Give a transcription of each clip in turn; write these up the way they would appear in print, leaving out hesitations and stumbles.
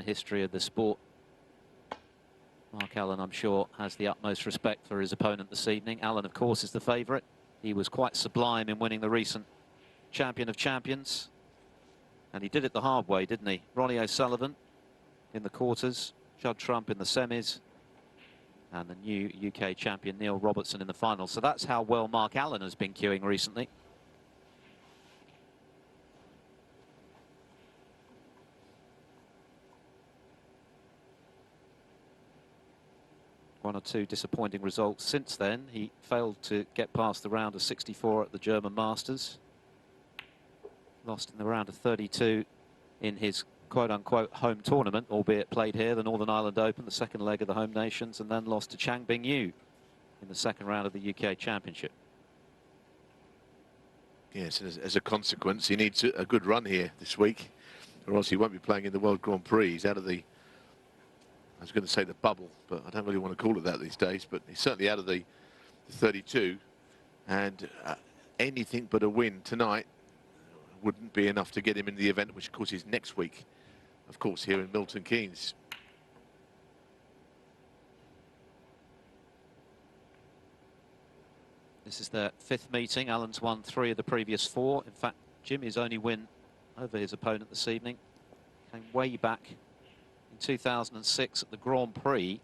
the history of the sport. Mark Allen, I'm sure, has the utmost respect for his opponent this evening. Allen, of course, is the favourite. He was quite sublime in winning the recent Champion of Champions. And he did it the hard way, didn't he? Ronnie O'Sullivan in the quarters, Judd Trump in the semis, and the new UK champion Neil Robertson in the final. So that's how well Mark Allen has been queuing recently. One or two disappointing results since then. He failed to get past the round of 64 at the German Masters. Lost in the round of 32 in his quote-unquote home tournament, albeit played here, the Northern Ireland Open, the second leg of the Home Nations, and then lost to Chang Bing-yu in the second round of the UK Championship. Yes, as a consequence, he needs a good run here this week, or else he won't be playing in the World Grand Prix. He's out of the, I was going to say the bubble, but I don't really want to call it that these days, but he's certainly out of the 32, and anything but a win tonight wouldn't be enough to get him in the event, which of course is next week, of course, here in Milton Keynes. This is their fifth meeting. Allen's won 3 of the previous 4. In fact, Jimmy's only win over his opponent this evening came way back in 2006 at the Grand Prix.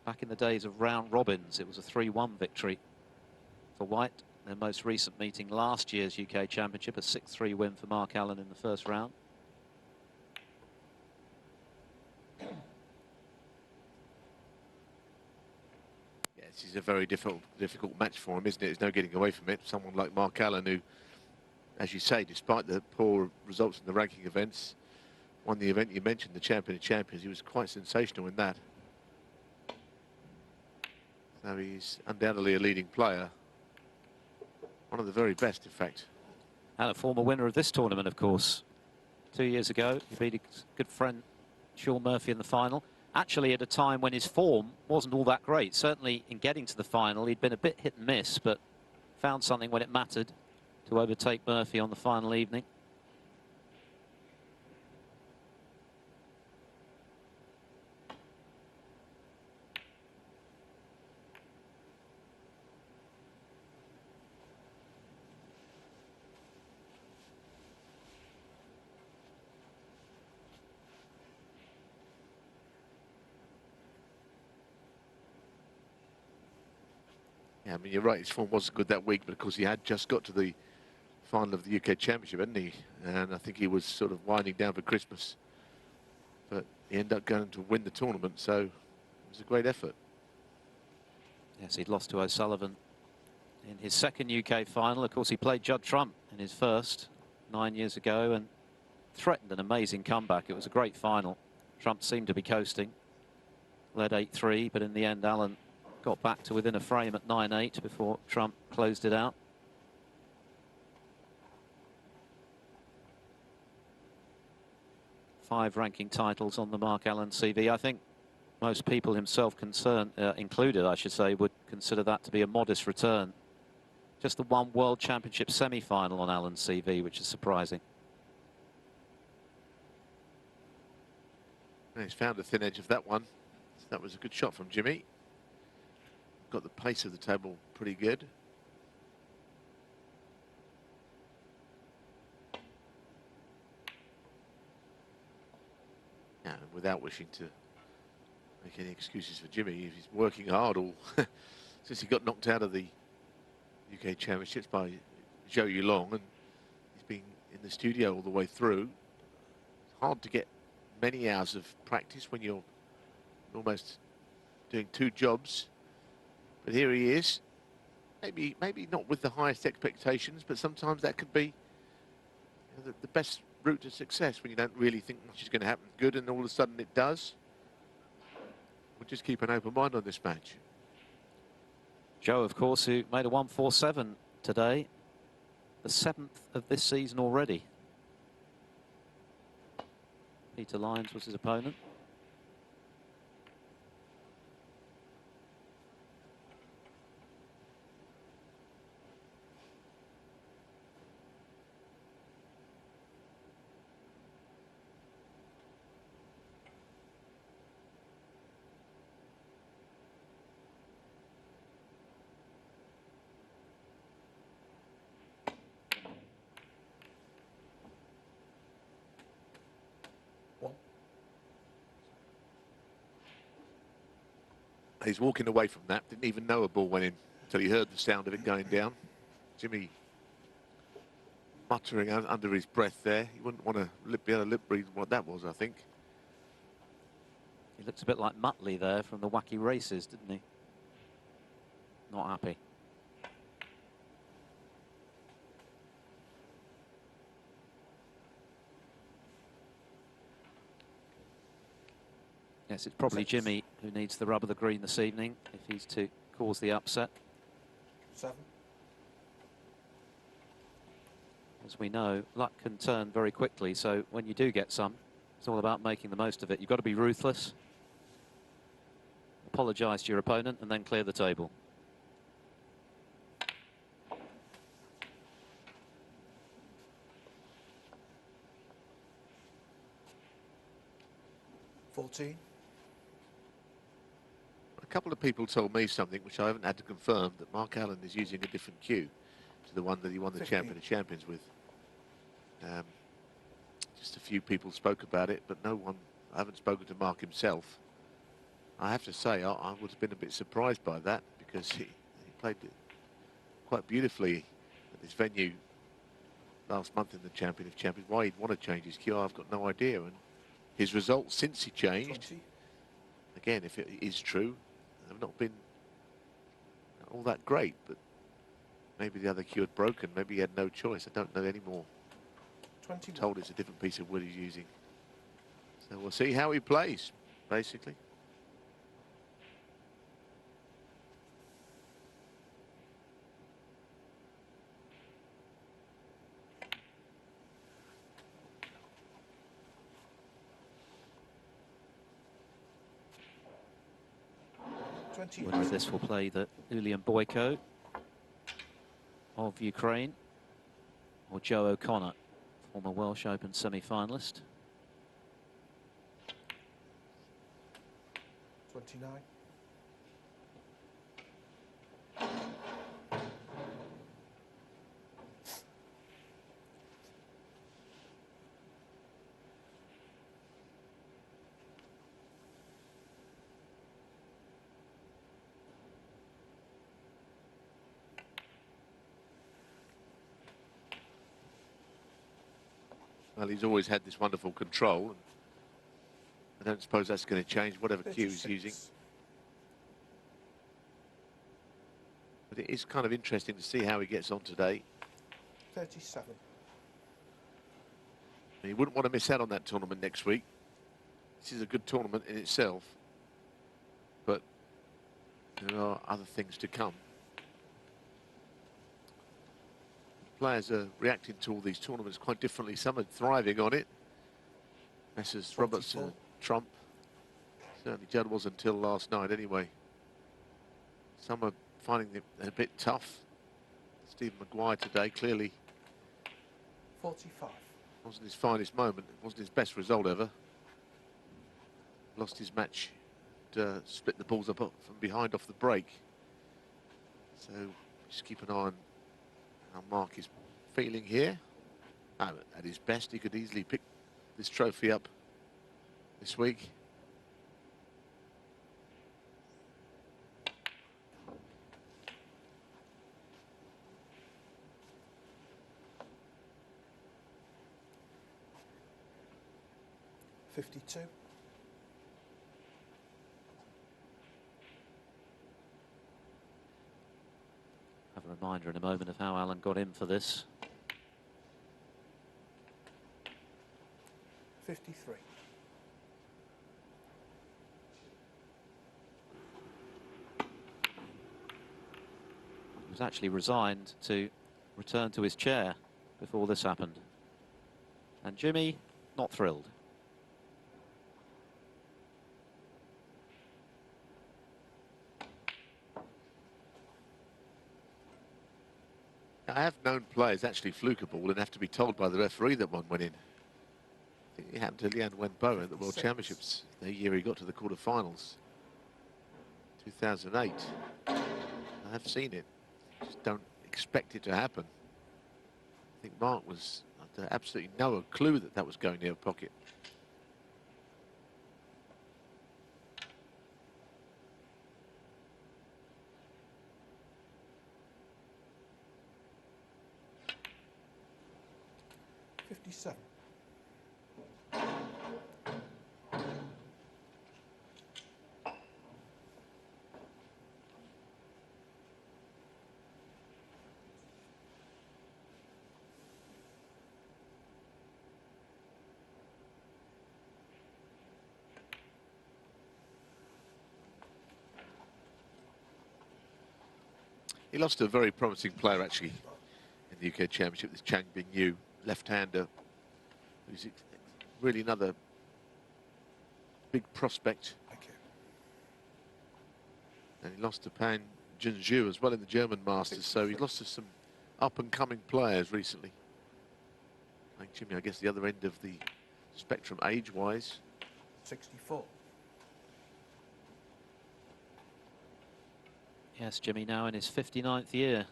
Back in the days of round robins, it was a 3-1 victory for White. Their most recent meeting last year's UK Championship, a 6-3 win for Mark Allen in the first round. Yeah, this is a very difficult match for him, isn't it? There's no getting away from it. Someone like Mark Allen, who, as you say, despite the poor results in the ranking events, won the event you mentioned, the Champion of Champions. He was quite sensational in that. So he's undoubtedly a leading player. One of the very best, in fact. And a former winner of this tournament, of course. 2 years ago, he beat his good friend Sean Murphy in the final. Actually, at a time when his form wasn't all that great. Certainly in getting to the final, he'd been a bit hit and miss, but found something when it mattered to overtake Murphy on the final evening. Yeah, I mean, you're right, his form wasn't good that week, but of course he had just got to the final of the UK Championship, hadn't he? And I think he was sort of winding down for Christmas. But he ended up going to win the tournament, so it was a great effort. Yes, he'd lost to O'Sullivan in his second UK final. Of course, he played Judd Trump in his first 9 years ago and threatened an amazing comeback. It was a great final. Trump seemed to be coasting. Led 8-3, but in the end, Allen got back to within a frame at 9-8 before Trump closed it out. Five ranking titles on the Mark Allen CV. I think most people, himself included, I should say, would consider that to be a modest return. Just the one World Championship semi-final on Allen's CV, which is surprising. And he's found the thin edge of that one. That was a good shot from Jimmy. Got the pace of the table pretty good. Yeah, without wishing to make any excuses for Jimmy, he's working hard all since he got knocked out of the UK Championships by Zhou Yulong, and he's been in the studio all the way through. It's hard to get many hours of practice when you're almost doing 2 jobs. But here he is, maybe not with the highest expectations, but sometimes that could be the best route to success when you don't really think much is going to happen good, and all of a sudden it does. We'll just keep an open mind on this match. Joe, of course, who made a 147 today, the 7th of this season already. Peter Lyons was his opponent. He's walking away from that. Didn't even know a ball went in until he heard the sound of it going down. Jimmy muttering under his breath there. He wouldn't want to be able to lip read what that was, I think. He looks a bit like Muttley there from the Wacky Races, didn't he? Not happy. Yes, it's probably Jimmy who needs the rub of the green this evening if he's to cause the upset. 7. As we know, luck can turn very quickly, so when you do get some, it's all about making the most of it. You've got to be ruthless, apologise to your opponent, and then clear the table. 14. A couple of people told me something which I haven't had to confirm, that Mark Allen is using a different cue to the one that he won the 15. Champion of Champions with. Just a few people spoke about it, but no one. I haven't spoken to Mark himself. I have to say, I would have been a bit surprised by that, because he played it quite beautifully at this venue last month in the Champion of Champions. Why he'd want to change his cue, I've got no idea. And his results since he changed, 20. again, if it is true, have not been all that great. But maybe the other cue had broken. Maybe he had no choice. I don't know anymore. 21. Told it's a different piece of wood he's using. So we'll see how he plays, basically. Whether this will play the Ulian Boyko of Ukraine or Joe O'Connor, former Welsh Open semi-finalist. 29. Well, he's always had this wonderful control. I don't suppose that's going to change, whatever cue he's 36. using. But it is kind of interesting to see how he gets on today. 37. And he wouldn't want to miss out on that tournament next week. This is a good tournament in itself, but there are other things to come. Players are reacting to all these tournaments quite differently. Some are thriving on it. Messrs. Robertson, Trump. Certainly Judd was until last night anyway. Some are finding it a bit tough. Stephen Maguire today clearly 45. wasn't his finest moment. It wasn't his best result ever. Lost his match to split the balls up from behind off the break. So just keep an eye on how Mark is feeling here. At his best, he could easily pick this trophy up this week. $52. Have a reminder in a moment of how Allen got in for this. 53. He was actually resigned to return to his chair before this happened. And Jimmy, not thrilled. I have known players actually fluke a ball and have to be told by the referee that one went in. I think it happened to Lian Wenbo at the World 56. Championships the year he got to the quarterfinals, 2008. I have seen it, just don't expect it to happen. I think Mark was under absolutely no clue that that was going near a pocket. 27. He lost to a very promising player, actually, in the UK Championship, this Chang Bin-yu, left-hander, who's really another big prospect. Thank you. And he lost to Pan Junju as well in the German Masters, so he's lost to some up-and-coming players recently. I think Jimmy, I guess, the other end of the spectrum age-wise. 64. Yes, Jimmy now in his 59th year.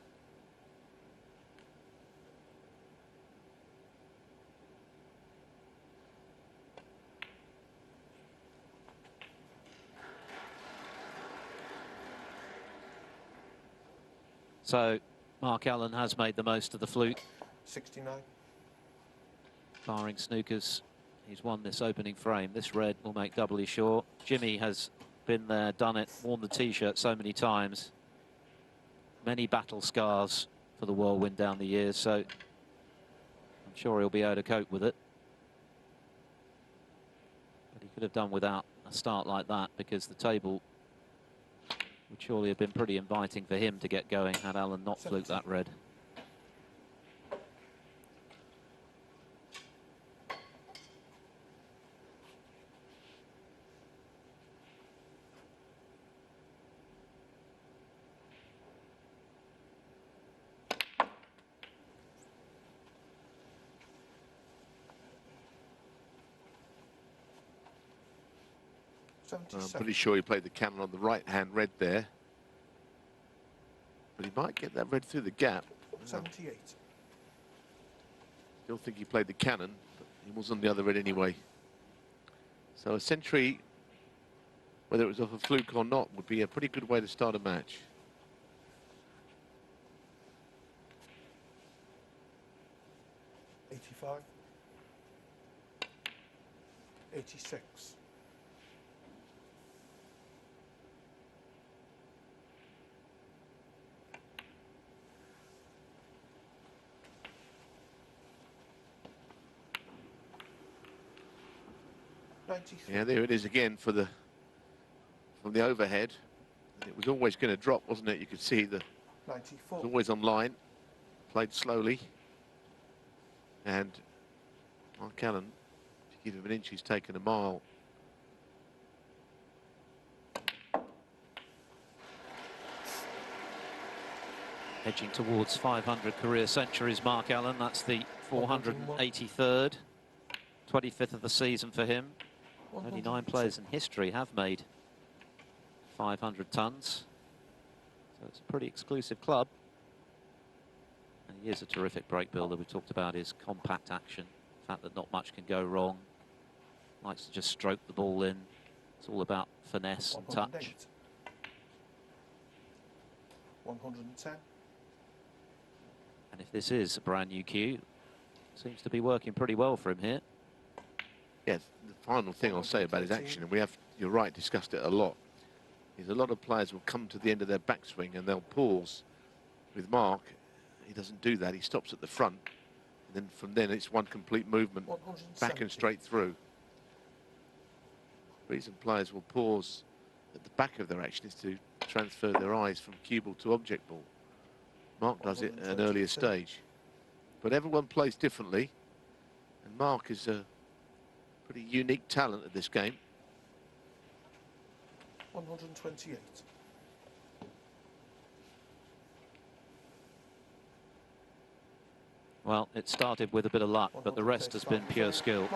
So Mark Allen has made the most of the fluke. 69. Barring snookers, he's won this opening frame. This red will make doubly sure. Jimmy has been there, done it, worn the T-shirt so many times. Many battle scars for the whirlwind down the years, so I'm sure he'll be able to cope with it. But he could have done without a start like that, because the table would surely have been pretty inviting for him to get going had Allen not fluked that red. I'm pretty sure he played the cannon on the right-hand red there. But he might get that red through the gap. 78. Still think he played the cannon, but he was on the other red anyway. So a century, whether it was off a fluke or not, would be a pretty good way to start a match. $85. 86. Yeah, there it is again for the from the overhead. And it was always going to drop, wasn't it? You could see the 94. it was always on line, played slowly, and Mark Allen, if you give him an inch, he's taken a mile. Edging towards 500 career centuries, Mark Allen. That's the 483rd, 25th of the season for him. Only 9 players in history have made 500 tons. So it's a pretty exclusive club. And he is a terrific break builder. We talked about his compact action, the fact that not much can go wrong. Likes to just stroke the ball in. It's all about finesse and touch. 110. And if this is a brand new cue, seems to be working pretty well for him here. Yes, the final thing I'll say about his action, and we have, you're right, discussed it a lot, is a lot of players will come to the end of their backswing and they'll pause. With Mark, he doesn't do that. He stops at the front, and then from then it's one complete movement, back and straight through. The reason players will pause at the back of their action is to transfer their eyes from cue ball to object ball. Mark does it at an earlier stage. But everyone plays differently, and Mark is a pretty unique talent at this game. 128. Well, it started with a bit of luck, but the rest has been pure skill.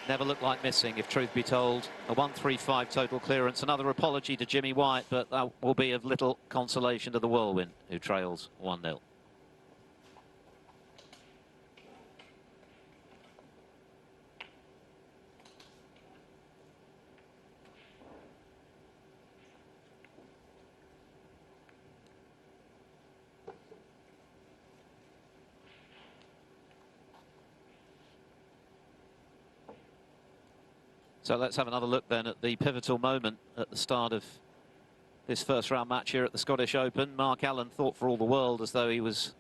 Never looked like missing, if truth be told. A 135 total clearance. Another apology to Jimmy White, but that will be of little consolation to the whirlwind, who trails 1-0. So let's have another look then at the pivotal moment at the start of this first round match here at the Scottish Open. Mark Allen thought for all the world as though he was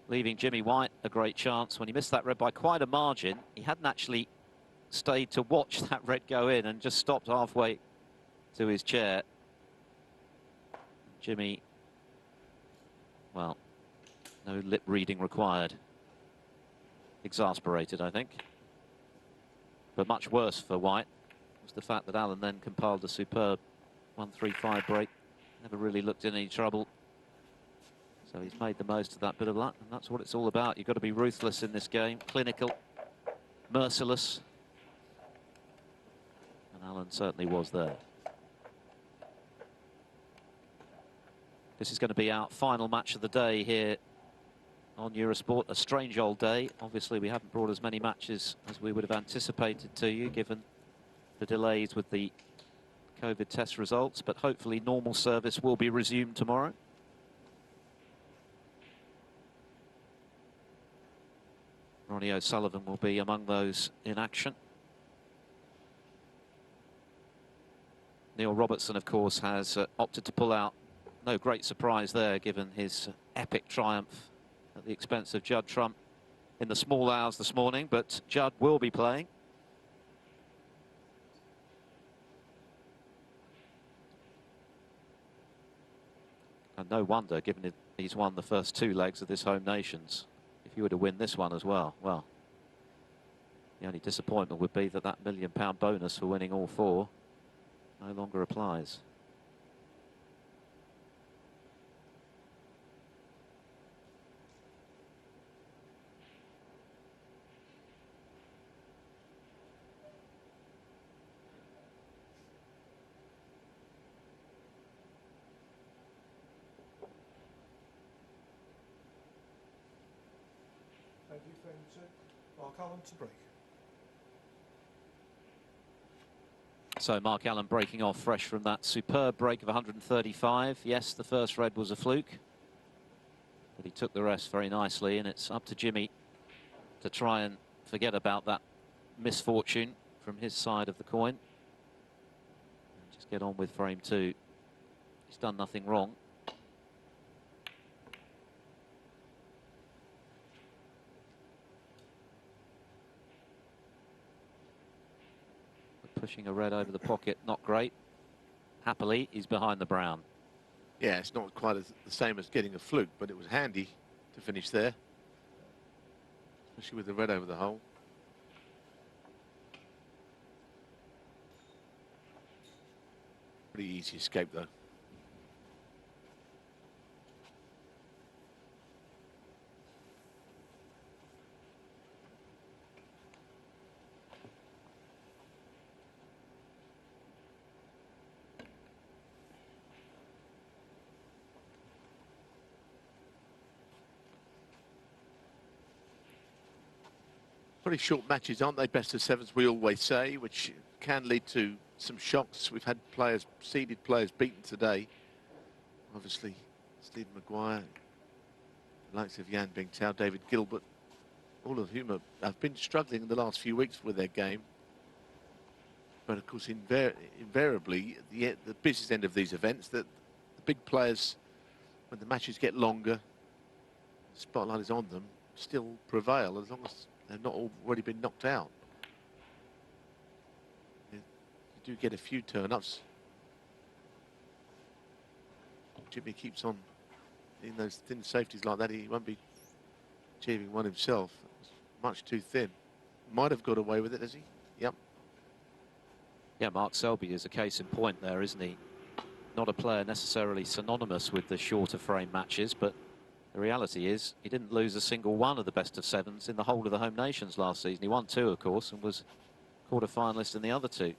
leaving Jimmy White a great chance when he missed that red by quite a margin. He hadn't actually stayed to watch that red go in and just stopped halfway to his chair. Jimmy, well, no lip reading required. Exasperated, I think. But much worse for White was the fact that Allen then compiled a superb 1-3-5 break. Never really looked in any trouble. So he's made the most of that bit of luck, and that's what it's all about. You've got to be ruthless in this game, clinical, merciless. And Allen certainly was there. This is going to be our final match of the day here on Eurosport. A strange old day. Obviously, we haven't brought as many matches as we would have anticipated to you, given the delays with the COVID test results, but hopefully normal service will be resumed tomorrow. Ronnie O'Sullivan will be among those in action. Neil Robertson, of course, has opted to pull out. No great surprise there, given his epic triumph at the expense of Judd Trump in the small hours this morning, but Judd will be playing. And no wonder, given he's won the first two legs of this Home Nations. If you were to win this one as well, the only disappointment would be that that £1 million bonus for winning all four no longer applies. Thank you, frame two. Mark Allen to break. So Mark Allen breaking off fresh from that superb break of 135. Yes, the first red was a fluke, but he took the rest very nicely, and it's up to Jimmy to try and forget about that misfortune from his side of the coin. And just get on with frame two. He's done nothing wrong. Pushing a red over the pocket, not great. Happily, he's behind the brown. Yeah, it's not quite the same as getting a fluke, but it was handy to finish there, especially with the red over the hole. Pretty easy escape, though. Pretty short matches, aren't they? Best of sevens, we always say, which can lead to some shocks. We've had players, seeded players, beaten today. Obviously, Stephen Maguire, the likes of Yan Bingtao, David Gilbert, all of whom have been struggling in the last few weeks with their game. But of course, invariably, the business end of these events, that the big players, when the matches get longer, the spotlight is on them, still prevail as long as they've not already been knocked out. You do get a few turn-ups. Jimmy keeps on in those thin safeties like that. He won't be achieving one himself. It's much too thin. Might have got away with it, has he? Yep. Yeah, Mark Selby is a case in point there, isn't he? Not a player necessarily synonymous with the shorter frame matches, but the reality is he didn't lose a single one of the best of sevens in the whole of the Home Nations last season. He won two, of course, and was quarter-finalist in the other two.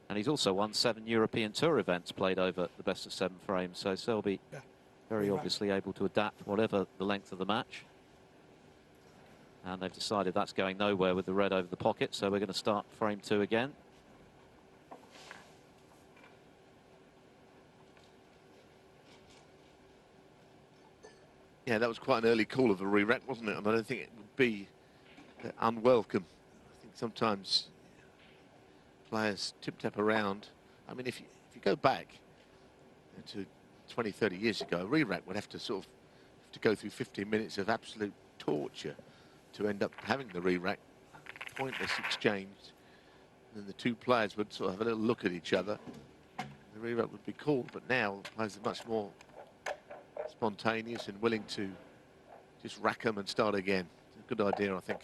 And he's also won 7 European Tour events played over the best of 7 frames. So Selby very obviously able to adapt whatever the length of the match. And they've decided that's going nowhere with the red over the pocket. So we're going to start frame 2 again. Yeah, that was quite an early call of a re-rack, wasn't it? And I don't think it would be unwelcome. I think sometimes players tip-tap around. I mean, if you go back to 20, 30 years ago, a re-rack would have to sort of go through 15 minutes of absolute torture to end up having the re-rack. Pointless exchange. And the two players would sort of have a little look at each other. The re-rack would be called, but now players are much more spontaneous and willing to just rack them and start again. It's a good idea, I think.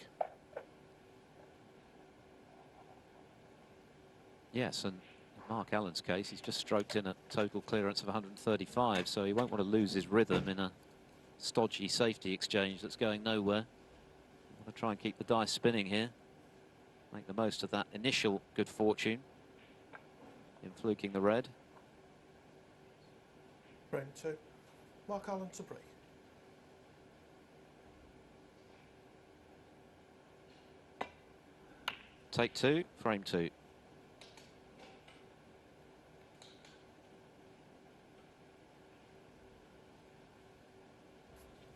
Yes, and in Mark Allen's case, he's just stroked in a total clearance of 135, so he won't want to lose his rhythm in a stodgy safety exchange that's going nowhere. Want to try and keep the dice spinning here. Make the most of that initial good fortune in fluking the red. Frame 2. Mark Allen to break. Take 2, frame 2.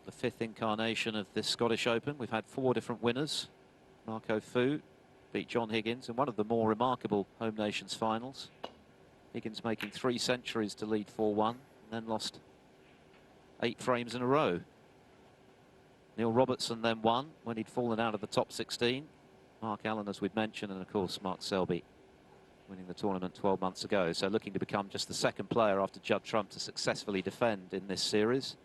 The 5th incarnation of this Scottish Open. We've had 4 different winners. Marco Fu beat John Higgins in one of the more remarkable Home Nations finals. Higgins making 3 centuries to lead 4-1, and then lost 8 frames in a row. Neil Robertson then won when he'd fallen out of the top 16. Mark Allen, as we've mentioned, and of course Mark Selby winning the tournament 12 months ago. So looking to become just the 2nd player after Judd Trump to successfully defend in this series.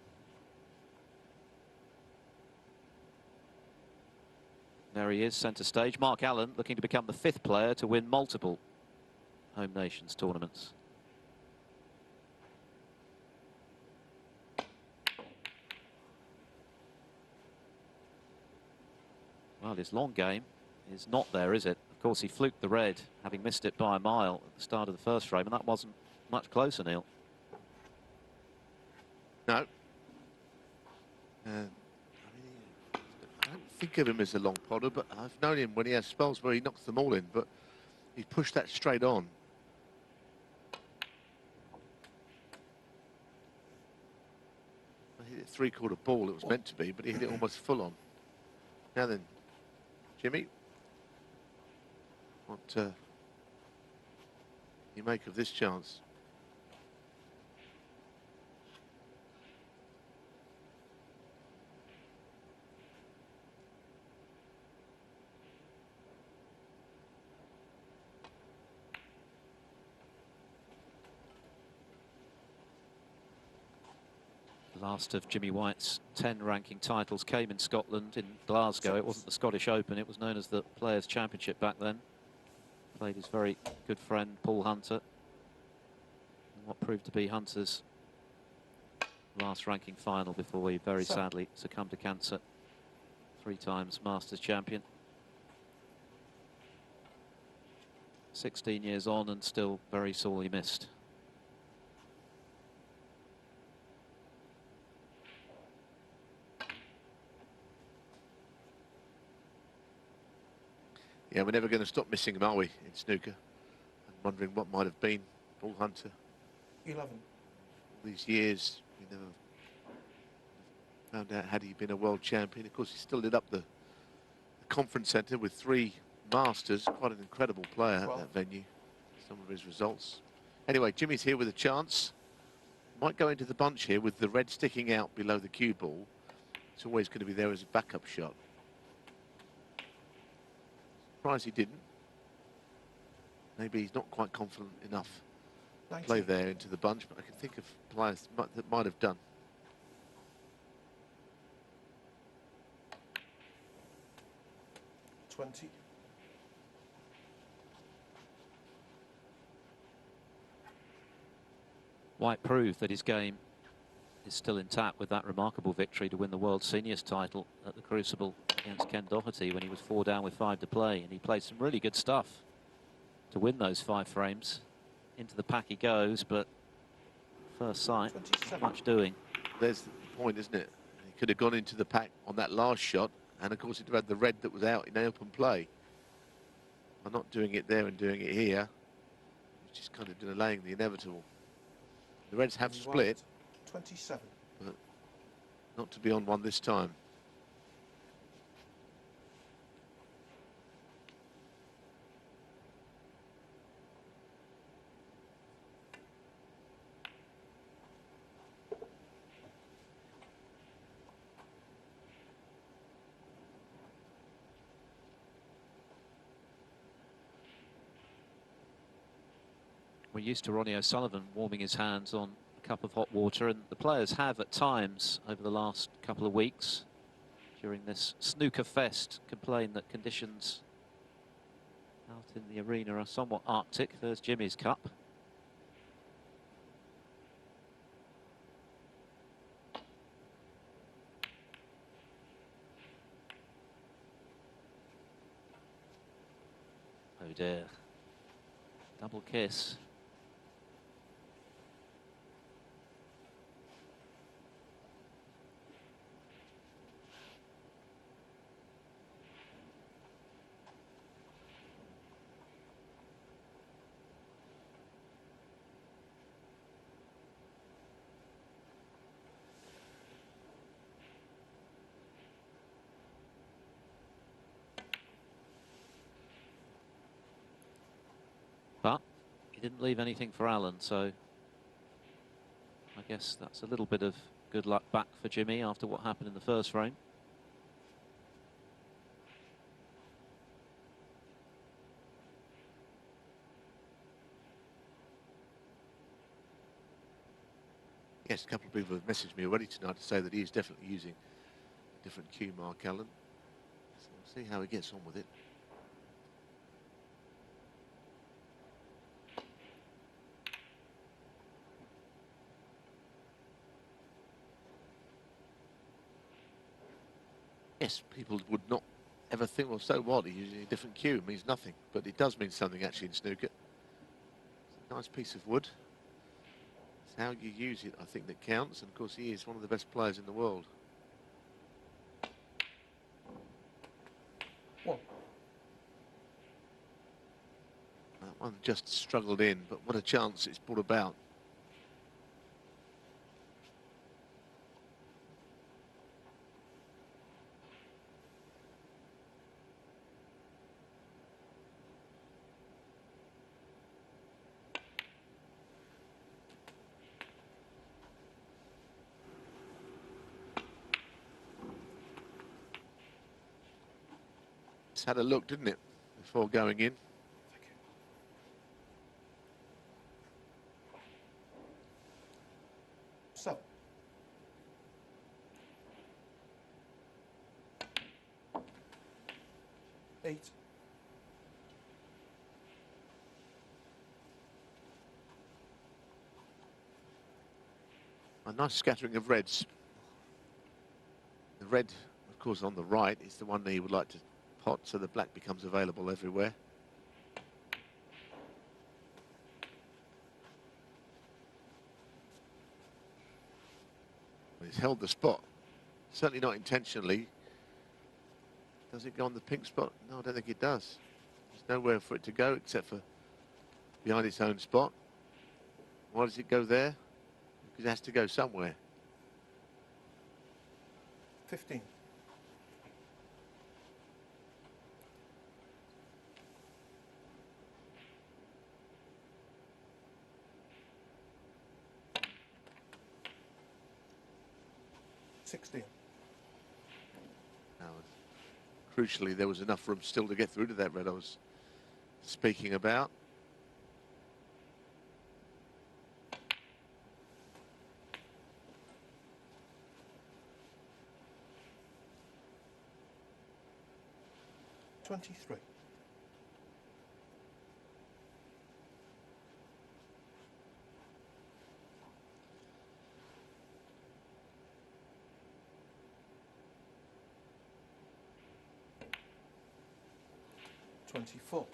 There he is, centre stage. Mark Allen looking to become the 5th player to win multiple Home Nations tournaments. Well, his long game is not there, is it? Of course, he fluked the red, having missed it by a mile at the start of the first frame, and that wasn't much closer, Neil. No. I don't think of him as a long podder, but I've known him when he has spells where he knocks them all in, but he pushed that straight on. I hit it 3/4 ball, it was meant to be, but he hit it almost full on. Now then, Jimmy, what you make of this chance? The last of Jimmy White's 10 ranking titles came in Scotland, in Glasgow. It wasn't the Scottish Open, it was known as the Players' Championship back then. Played his very good friend Paul Hunter in what proved to be Hunter's last ranking final before he very sadly succumbed to cancer. 3 times Masters champion. 16 years on and still very sorely missed. Yeah, we're never going to stop missing him, are we, in snooker? I'm wondering what might have been Paul Hunter. 11. All these years, we never found out had he been a world champion. Of course, he still lit up the conference centre with 3 Masters. Quite an incredible player at that venue. Some of his results. Anyway, Jimmy's here with a chance. Might go into the bunch here with the red sticking out below the cue ball. It's always going to be there as a backup shot. Surprised he didn't. Maybe he's not quite confident enough to play there into the bunch, but I can think of players that might have done. White proved that his game is still intact with that remarkable victory to win the World Seniors title at the Crucible against Ken Doherty when he was 4 down with 5 to play, and he played some really good stuff to win those 5 frames. Into the pack he goes, but first sight, not much doing. There's the point, isn't it? He could have gone into the pack on that last shot, and of course he'd have had the red that was out in open play. By not doing it there and doing it here, he's just kind of delaying the inevitable. The Reds have split, 27. but not to be on one this time. We're used to Ronnie O'Sullivan warming his hands on a cup of hot water, and the players have at times over the last couple of weeks during this snooker fest complained that conditions out in the arena are somewhat arctic. There's Jimmy's cup. Oh dear. Double kiss. But he didn't leave anything for Alan, so I guess that's a little bit of good luck back for Jimmy after what happened in the first frame. Yes, a couple of people have messaged me already tonight to say that he is definitely using a different cue, Mark Allen. So we'll see how he gets on with it. Yes, people would not ever think, well, so what, he's using a different cue, it means nothing. But it does mean something actually in snooker. It's a nice piece of wood. It's how you use it, I think, that counts. And of course, he is one of the best players in the world. One. That one just struggled in, but what a chance it's brought about. It's had a look, didn't it, before going in? Thank you. Seven. Eight. A nice scattering of reds. The red, of course, on the right is the one that he would like to pot, so the black becomes available everywhere. He's held the spot, certainly not intentionally. Does it go on the pink spot? No, I don't think it does. There's nowhere for it to go except for behind its own spot. Why does it go there? Because it has to go somewhere. 15. Now, crucially, there was enough room still to get through to that red I was speaking about. $23. $24.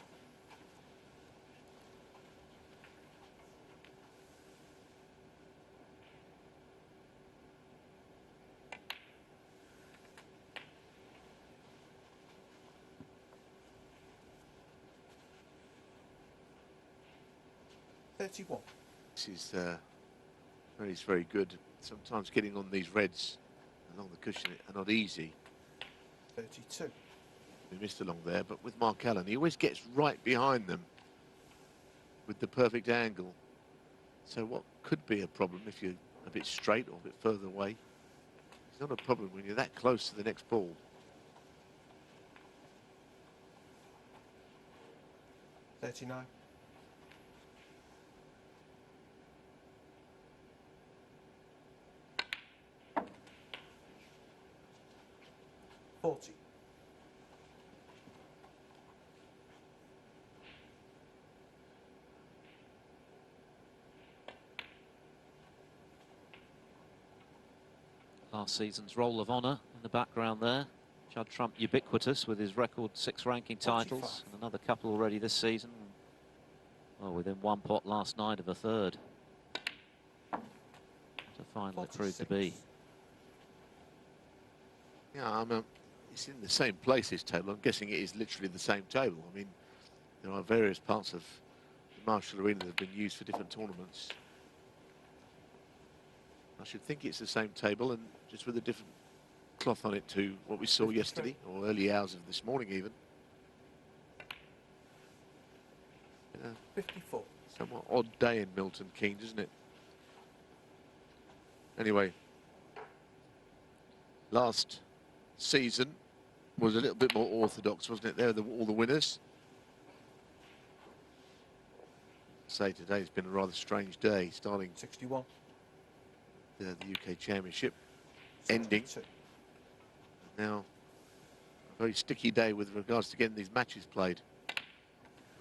$31. This is very good. Sometimes getting on these reds along the cushion are not easy. 32. We missed along there, but with Mark Allen, he always gets right behind them with the perfect angle. So what could be a problem if you're a bit straight or a bit further away, it's not a problem when you're that close to the next ball. 39. 40. Last season's Roll of Honour in the background there. Judd Trump ubiquitous with his record 6 ranking titles. 45. And another couple already this season. Well, within one pot last night of a third. What a final it proved to be. 46. Yeah, it's in the same place, this table. I'm guessing it is literally the same table. I mean, there are various parts of the Marshall Arena that have been used for different tournaments. I should think it's the same table, and just with a different cloth on it to what we saw 53. yesterday, or early hours of this morning even. 54. Somewhat odd day in Milton Keynes, isn't it? Anyway, last season was a little bit more orthodox, wasn't it? There were all the winners. Say today's been a rather strange day, starting 61. the UK Championship, ending. 62. Now, a very sticky day with regards to getting these matches played.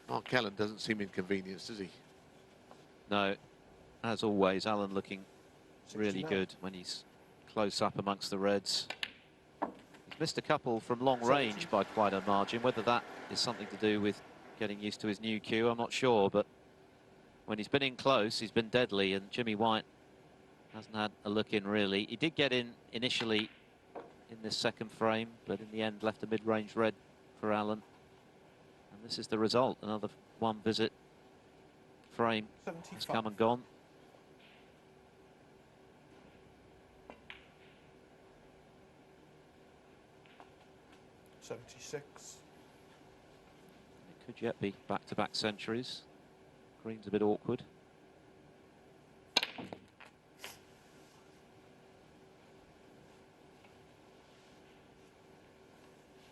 Mark Allen doesn't seem inconvenienced, does he? No, as always, Allen looking really 69. good when he's close up amongst the reds. He's missed a couple from long 70. range by quite a margin. Whether that is something to do with getting used to his new cue, I'm not sure. But when he's been in close, he's been deadly. And Jimmy White hasn't had a look in, really. He did get in initially in this second frame, but in the end left a mid-range red for Allen. And this is the result. Another one visit frame has 75. come and gone. $76. It could yet be back-to-back centuries. Green's a bit awkward.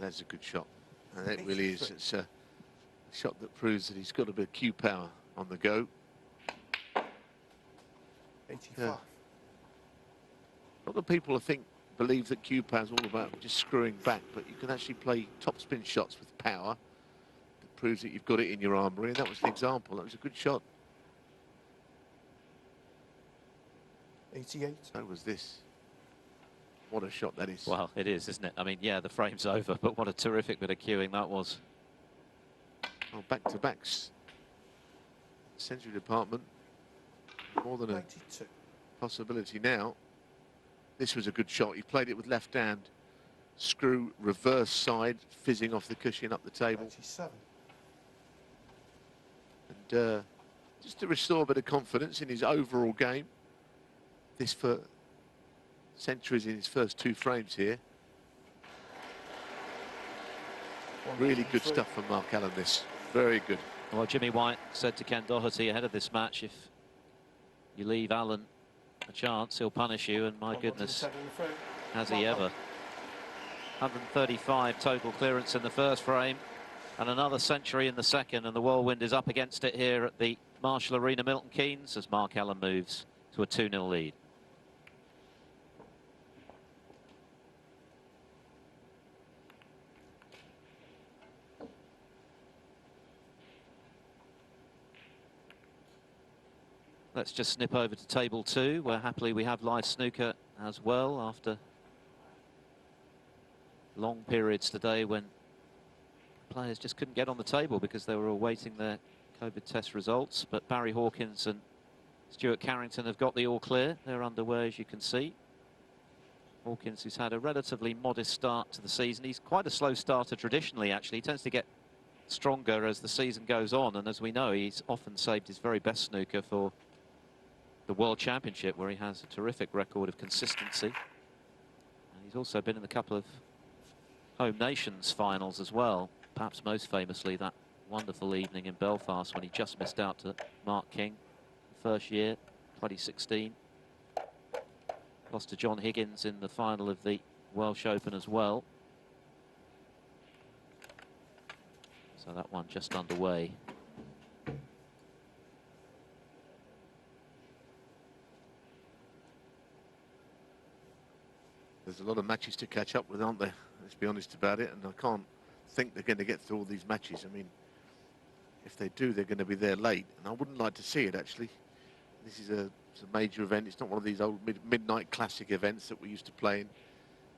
That's a good shot. And it really is. It's a shot that proves that he's got a bit of cue power on the go. 85. Yeah. A lot of people believe that cue power is all about just screwing back, but you can actually play topspin shots with power. That proves that you've got it in your armoury, and that was the example. That was a good shot. 88. So was this. What a shot that is. Well, it is, isn't it? I mean, yeah, the frame's over, but what a terrific bit of cueing that was. Well, back-to-backs. Century department. More than a 92. possibility now. This was a good shot. He played it with left hand. Screw reverse side, fizzing off the cushion up the table. 97. And just to restore a bit of confidence in his overall game. This for centuries in his first 2 frames here. Really good 193. stuff from Mark Allen, this. Very good. Well, Jimmy White said to Ken Doherty ahead of this match, if you leave Allen a chance, he'll punish you, and my goodness, 107 in the frame. has he Well ever. done. 135 total clearance in the first frame, and another century in the second, and the whirlwind is up against it here at the Marshall Arena, Milton Keynes, as Mark Allen moves to a 2-0 lead. Let's just snip over to table 2, where happily we have live snooker as well, after long periods today when players just couldn't get on the table because they were awaiting their COVID test results. But Barry Hawkins and Stuart Carrington have got the all clear. They're underway, as you can see. Hawkins, who's had a relatively modest start to the season. He's quite a slow starter traditionally, actually. He tends to get stronger as the season goes on, and as we know, he's often saved his very best snooker for the World Championship, where he has a terrific record of consistency. And he's also been in a couple of Home Nations finals as well, perhaps most famously that wonderful evening in Belfast when he just missed out to Mark King the first year, 2016. Lost to John Higgins in the final of the Welsh Open as well. So that one just underway. There's a lot of matches to catch up with, aren't there? let's be honest about it, and I can't think they're going to get through all these matches. I mean, if they do, they're going to be there late, and I wouldn't like to see it, actually. This is it's a major event. It's not one of these old midnight classic events that we used to play in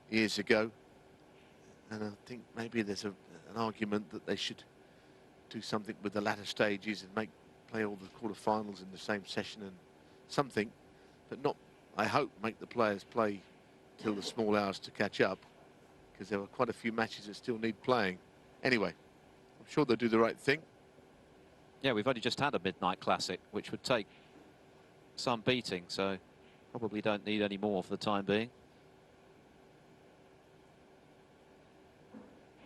years ago. And I think maybe there's an argument that they should do something with the latter stages and play all the quarterfinals in the same session and something, but not, I hope, make the players play till the small hours to catch up, because there are quite a few matches that still need playing. Anyway, I'm sure they'll do the right thing. Yeah, we've only just had a midnight classic, which would take some beating, so probably don't need any more for the time being.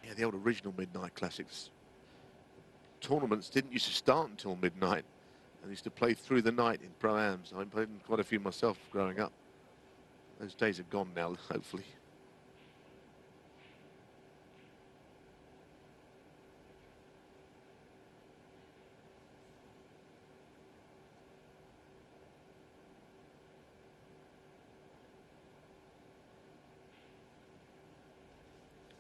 Yeah, the old original midnight classics. Tournaments didn't used to start until midnight, and used to play through the night in pro-ams. I played in quite a few myself growing up. Those days are gone now, hopefully.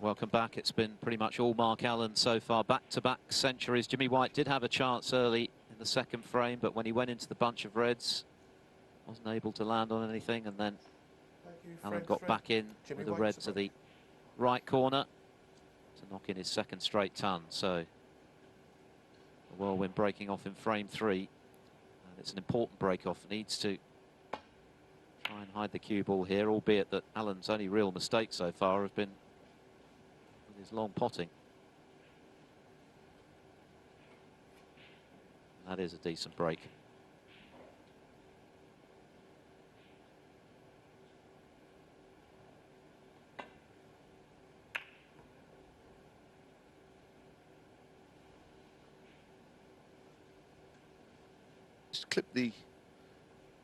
Welcome back. It's been pretty much all Mark Allen so far. Back-to-back centuries. Jimmy White did have a chance early in the second frame, but when he went into the bunch of reds, wasn't able to land on anything, and then Allen got back in with a red to the right corner to knock in his second straight ton. So the whirlwind breaking off in frame 3, and it's an important break-off. Needs to try and hide the cue ball here, albeit that Allen's only real mistake so far has been his long potting. That is a decent break. Just clip the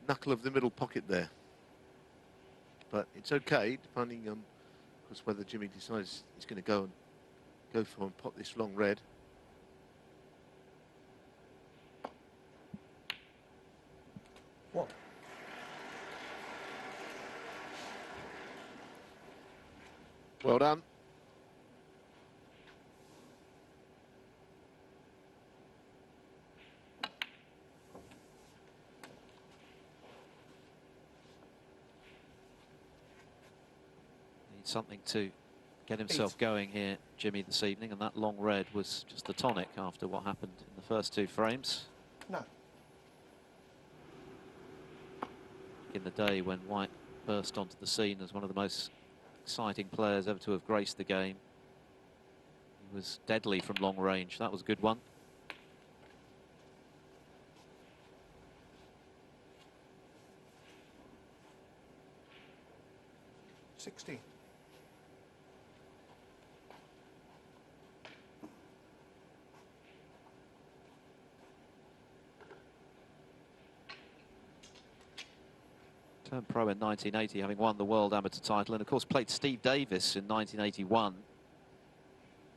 knuckle of the middle pocket there, but it's okay, depending on, of course, whether Jimmy decides he's going to go for and pot this long red. One. Well done. Needs something to get himself going here, Jimmy, this evening, and that long red was just the tonic after what happened in the first 2 frames. No. In the day when White burst onto the scene as one of the most exciting players ever to have graced the game. He was deadly from long range. That was a good one. $16. Turned pro in 1980, having won the World Amateur title, and of course played Steve Davis in 1981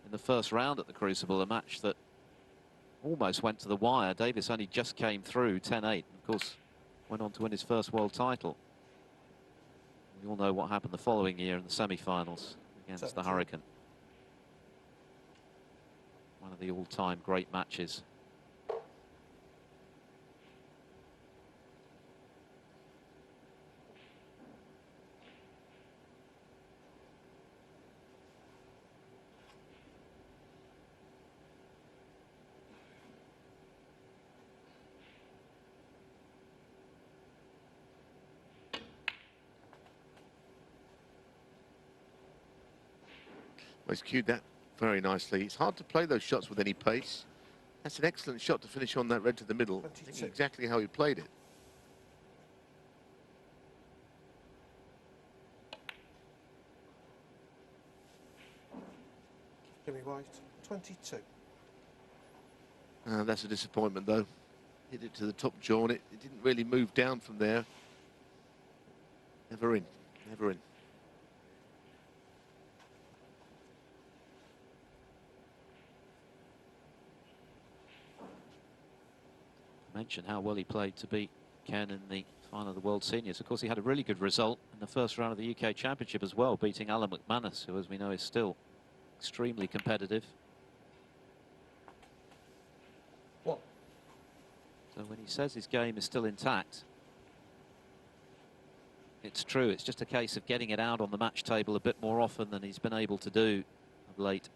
in the first round at the Crucible, a match that almost went to the wire. Davis only just came through 10-8, of course went on to win his first world title. We all know what happened the following year in the semi-finals against the Hurricane. One of the all-time great matches. Well, he's cued that very nicely. It's hard to play those shots with any pace. That's an excellent shot to finish on that red to the middle. I think exactly how he played it. Jimmy White, 22. That's a disappointment, though. Hit it to the top jaw, and it didn't really move down from there. Never in, never in. Mention how well he played to beat Ken in the final of the World Seniors. Of course, he had a really good result in the first round of the UK Championship as well, beating Alan McManus, who, as we know, is still extremely competitive. What? So when he says his game is still intact, it's true. It's just a case of getting it out on the match table a bit more often than he's been able to do of late.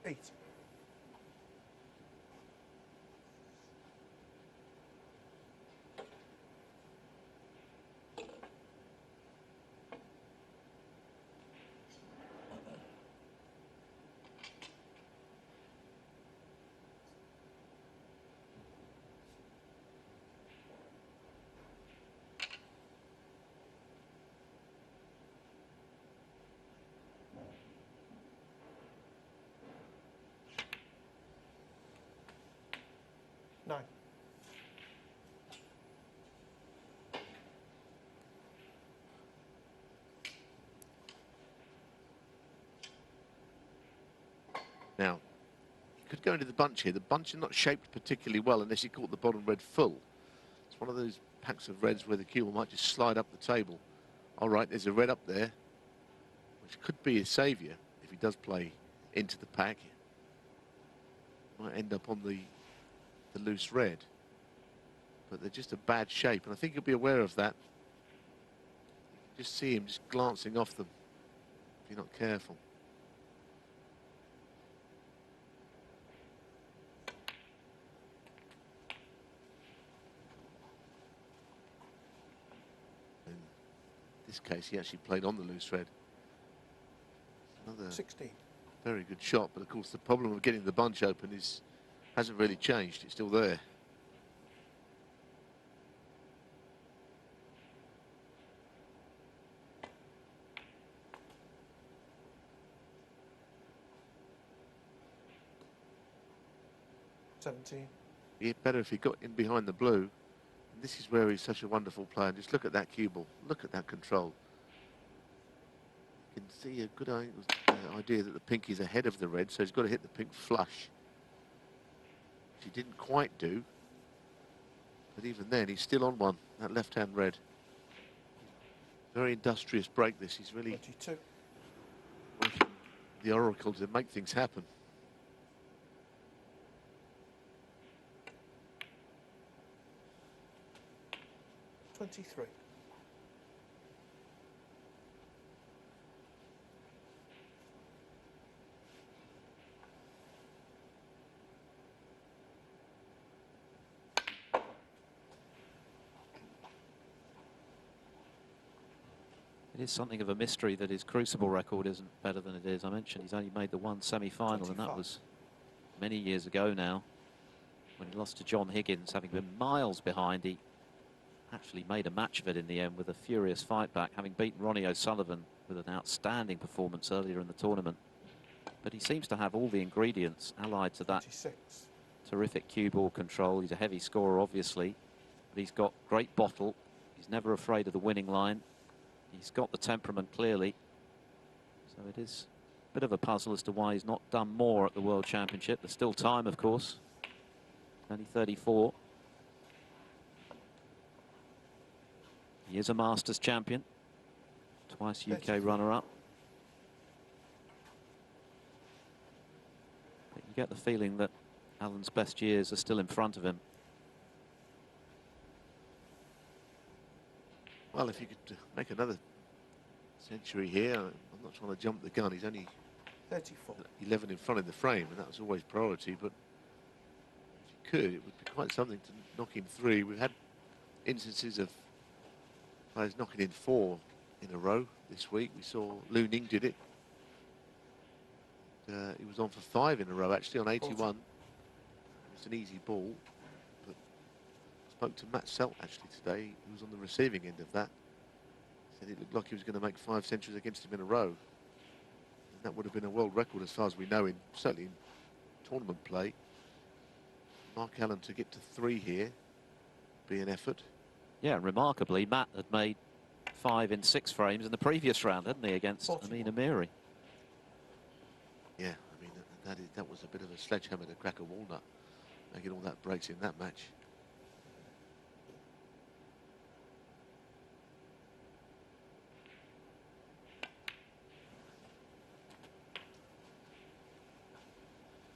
Eight. Nine. Now, you could go into the bunch here. The bunch is not shaped particularly well unless you caught the bottom red full. It's one of those packs of reds where the cue ball might just slide up the table. All right, there's a red up there, which could be his saviour if he does play into the pack. Might end up on the loose red. But they're just a bad shape, and I think you'll be aware of that. You can just see him just glancing off them if you're not careful. In this case, he actually played on the loose red. Another 16. very good shot, but of course the problem of getting the bunch open hasn't really changed. It's still there. Seventeen. Be better if he got in behind the blue. And this is where he's such a wonderful player. Just look at that cue ball. Look at that control. You can see a good idea that the pink is ahead of the red, so he's got to hit the pink flush, which he didn't quite do. But even then, he's still on one, that left-hand red. Very industrious break this. He's really 22. working the oracle to make things happen. $23. It is something of a mystery that his Crucible record isn't better than it is. I mentioned he's only made the one semi-final, and that 25. was many years ago now, when he lost to John Higgins, having been miles behind. He actually made a match of it in the end with a furious fight back, having beaten Ronnie O'Sullivan with an outstanding performance earlier in the tournament. But he seems to have all the ingredients allied to that 26. terrific cue ball control. He's a heavy scorer, obviously, but he's got great bottle. He's never afraid of the winning line. He's got the temperament, clearly. So it is a bit of a puzzle as to why he's not done more at the World Championship. There's still time, of course. Only 34. He is a Masters champion. Twice UK 33. runner-up. But you get the feeling that Alan's best years are still in front of him. Well, if you could make another century here, I'm not trying to jump the gun. He's only 34. 11 in front of the frame, and that was always priority. But if you could, it would be quite something to knock in 3. We've had instances of players knocking in 4 in a row this week. We saw Lu Ning did it. He was on for 5 in a row, actually, on 81. It's an easy ball. But I spoke to Matt Selt, actually, today. He was on the receiving end of that. Said it looked like he was going to make 5 centuries against him in a row. And that would have been a world record as far as we know, certainly in tournament play. Mark Allen to get to 3 here be an effort. Yeah, remarkably, Matt had made 5 in 6 frames in the previous round, hadn't he, against 41. Amin Amiri? Yeah, I mean, that was a bit of a sledgehammer to crack a walnut, making all that breaks in that match.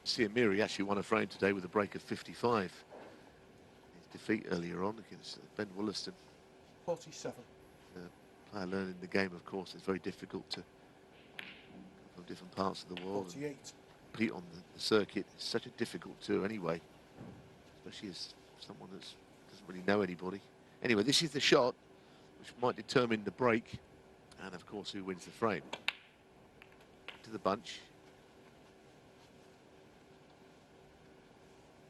See, Amiri actually won a frame today with a break of 55. His defeat earlier on against Ben Wollaston. 47. Player learning the game, of course, is very difficult to from different parts of the world. 48. Compete on the circuit is such a difficult tour anyway, especially as someone that doesn't really know anybody. Anyway, this is the shot which might determine the break, and of course, who wins the frame. To the bunch.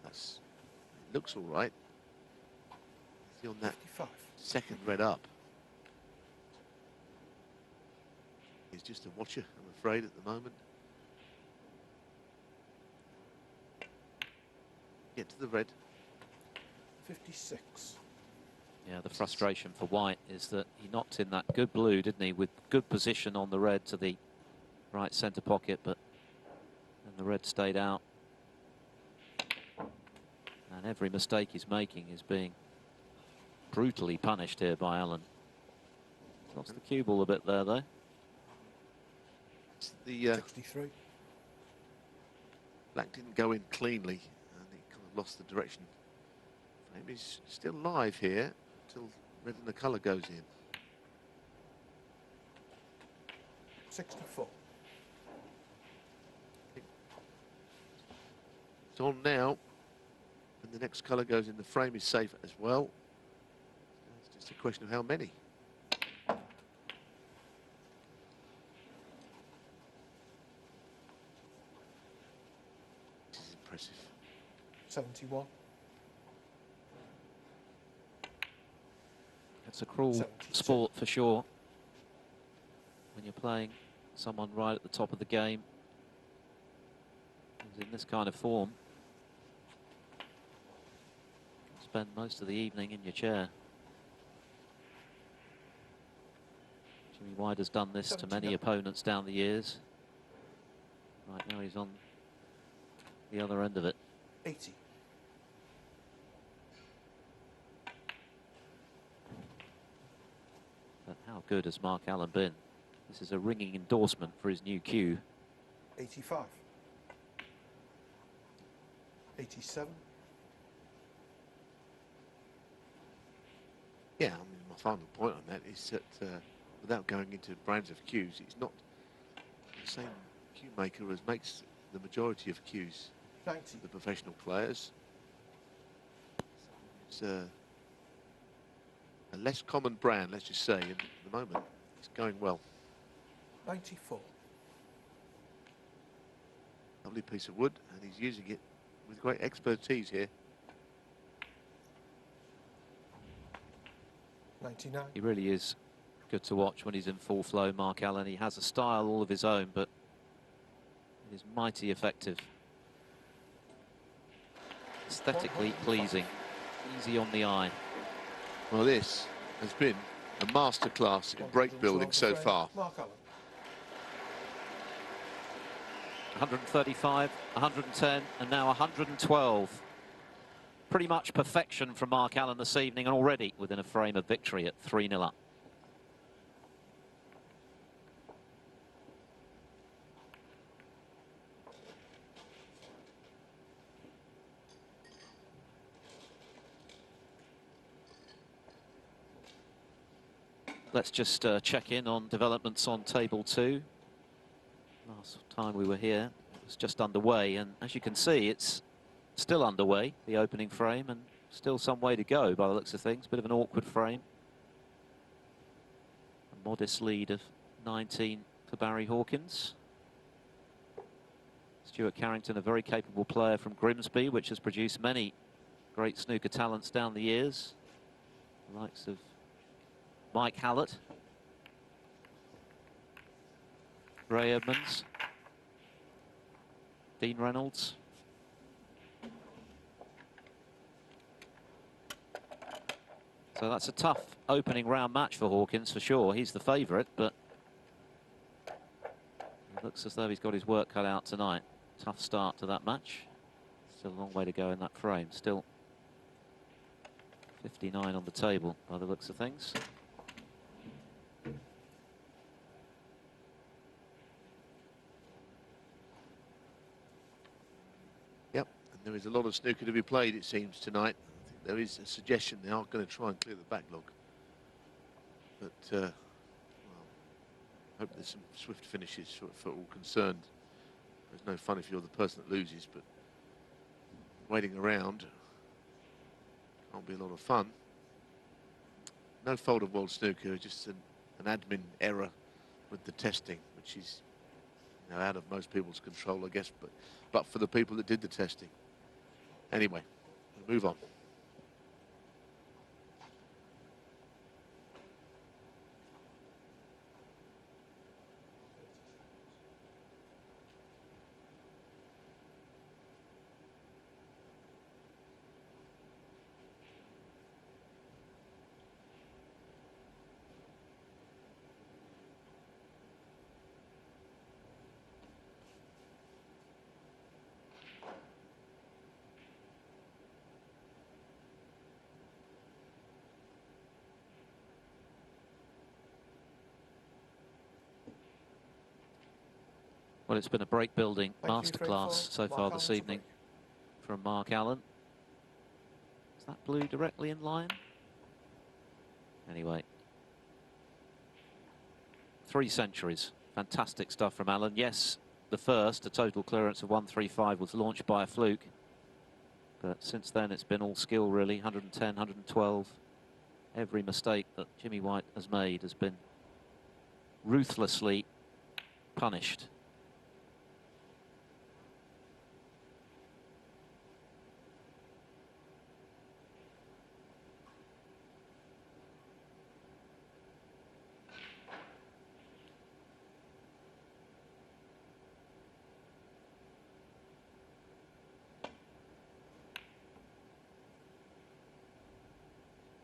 It looks all right. See on that 55. second red up. He's just a watcher, I'm afraid, at the moment. Get to the red. 56. Yeah, the frustration for White is that he knocked in that good blue, didn't he, with good position on the red to the right centre pocket, but then the red stayed out. And every mistake he's making is being brutally punished here by Allen. Lost the cue ball a bit there, though. The 63. black didn't go in cleanly, and he kind of lost the direction. Frame is still live here until red and the colour goes in. 64. It's on now, and the next colour goes in. The frame is safe as well. It's just a question of how many. This is impressive. 71. It's a cruel 72. sport for sure when you're playing someone right at the top of the game who's in this kind of form. Spend most of the evening in your chair. Jimmy White has done this to many 79. opponents down the years. Right now he's on the other end of it. 80. But how good has Mark Allen been? This is a ringing endorsement for his new cue. 85. 87. Yeah, I mean, my final point on that is that without going into brands of cues, it's not the same cue maker as makes the majority of cues, 90. the professional players. It's a less common brand, let's just say, and at the moment it's going well. 94. Lovely piece of wood, and he's using it with great expertise here. 99. He really is good to watch when he's in full flow, Mark Allen. He has a style all of his own, but it is mighty effective. Aesthetically pleasing, easy on the eye. Well, this has been a masterclass in break building so far. Mark Allen. 135, 110, and now 112. Pretty much perfection from Mark Allen this evening, and already within a frame of victory at 3-0 up. Let's just check in on developments on table 2. Last time we were here, it was just underway, and as you can see, it's still underway, the opening frame, and still some way to go by the looks of things. Bit of an awkward frame. A modest lead of 19 for Barry Hawkins. Stuart Carrington, a very capable player from Grimsby, which has produced many great snooker talents down the years. The likes of Mike Hallett, Ray Edmonds, Dean Reynolds. So that's a tough opening round match for Hawkins for sure. He's the favourite, but it looks as though he's got his work cut out tonight. Tough start to that match. Still a long way to go in that frame. Still 59 on the table by the looks of things. Yep, and there is a lot of snooker to be played, it seems, tonight. I think there is a suggestion they are going to try and clear the backlog. But, well, I hope there's some swift finishes for all concerned. There's no fun if you're the person that loses, but waiting around can't be a lot of fun. No fault of World Snooker, just an admin error with the testing, which is, you know, out of most people's control, I guess, but for the people that did the testing. Anyway, we'll move on. Well, it's been a break-building Thank you, masterclass so Mark far Allen this to evening from Mark Allen. Is that blue directly in line? Anyway. 3 centuries. Fantastic stuff from Allen. Yes, the first, a total clearance of 135, was launched by a fluke. But since then, it's been all skill, really. 110, 112. Every mistake that Jimmy White has made has been ruthlessly punished.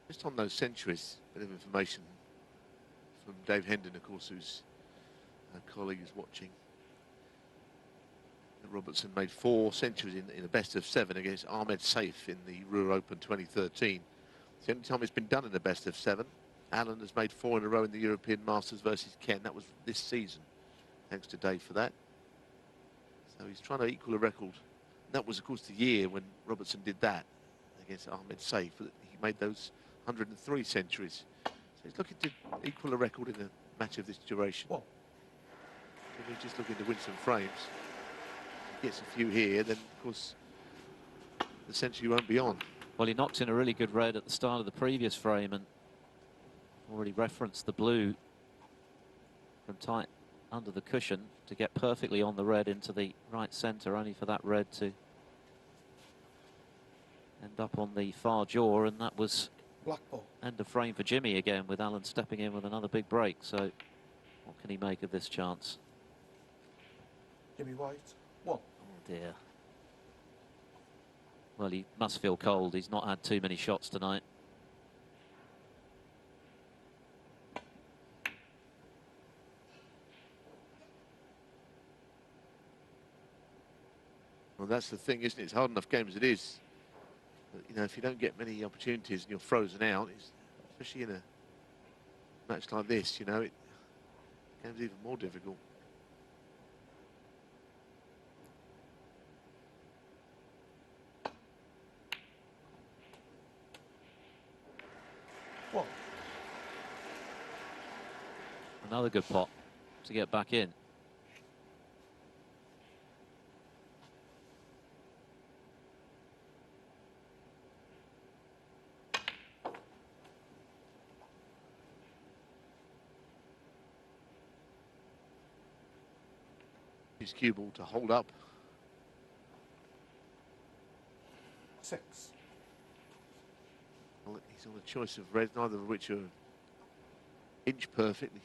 Just on those centuries, a bit of information from Dave Hendon, of course, whose colleague is watching. Robertson made 4 centuries in a best of 7 against Ahmed Saif in the Ruhr Open 2013. It's the only time it's been done in a best of 7. Allen has made 4 in a row in the European Masters versus Ken. That was this season. Thanks to Dave for that. So he's trying to equal a record. That was, of course, the year when Robertson did that against Ahmed Saif. He made those 103 centuries. So he's looking to equal a record in a match of this duration. Well, So he's just looking to win some frames. If he gets a few here, then of course the century won't be on. Well, he knocked in a really good red at the start of the previous frame and already referenced the blue from tight under the cushion to get perfectly on the red into the right centre, only for that red to end up on the far jaw, and that was black ball. end of frame for Jimmy again, with Allen stepping in with another big break. So what can he make of this chance? Jimmy White, 1. Oh dear. Well, he must feel cold. He's not had too many shots tonight. Well, that's the thing, isn't it? It's hard enough game as it is. But, you know, if you don't get many opportunities and you're frozen out, especially in a match like this, you know, it becomes even more difficult. One. Another good pot to get back in. His cue ball to hold up. 6. Well, he's on a choice of reds, neither of which are inch perfectly.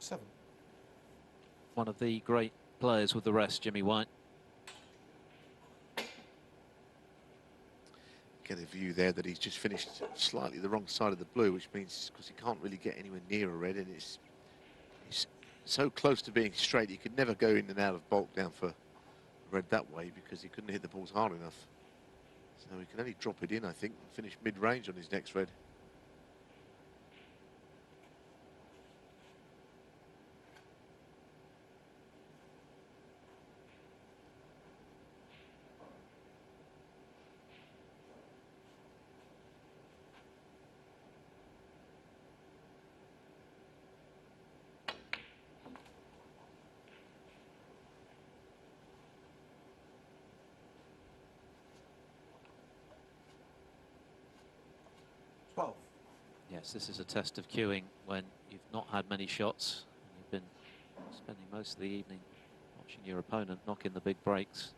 7. One of the great players with the rest, Jimmy White. Get a view there that he's just finished slightly the wrong side of the blue, which means because he can't really get anywhere near a red, and it's so close to being straight, he could never go in and out of bulk down for red that way because he couldn't hit the balls hard enough. So he can only drop it in, I think, and finish mid-range on his next red. Yes, this is a test of queuing when you've not had many shots. You've been spending most of the evening watching your opponent knock in the big breaks.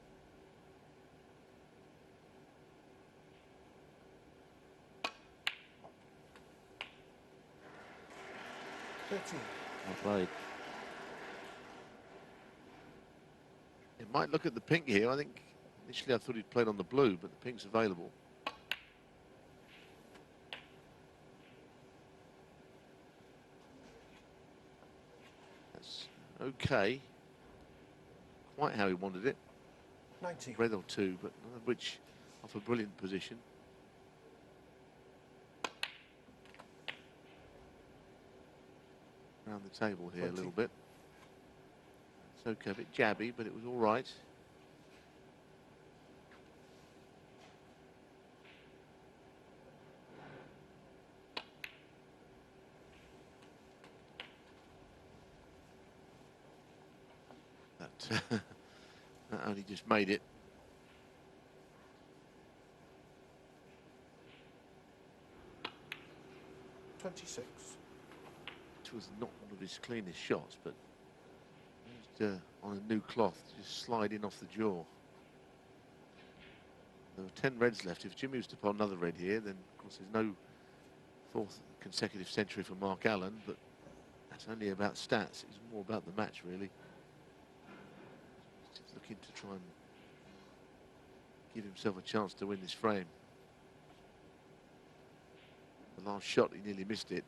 Well played. It might look at the pink here. I think initially I thought he'd played on the blue, but the pink's available. Okay, quite how he wanted it. 90. Red or two, but none of which off a brilliant position. Around the table here 20. a little bit. It's okay, a bit jabby, but it was all right. That only just made it. $26. It was not one of his cleanest shots, but used, on a new cloth to just slide in off the jaw. There were 10 reds left. If Jimmy was to put another red here, then of course there's no fourth consecutive century for Mark Allen, but that's only about stats. It's more about the match, really. He's looking to try and give himself a chance to win this frame. The last shot, he nearly missed it.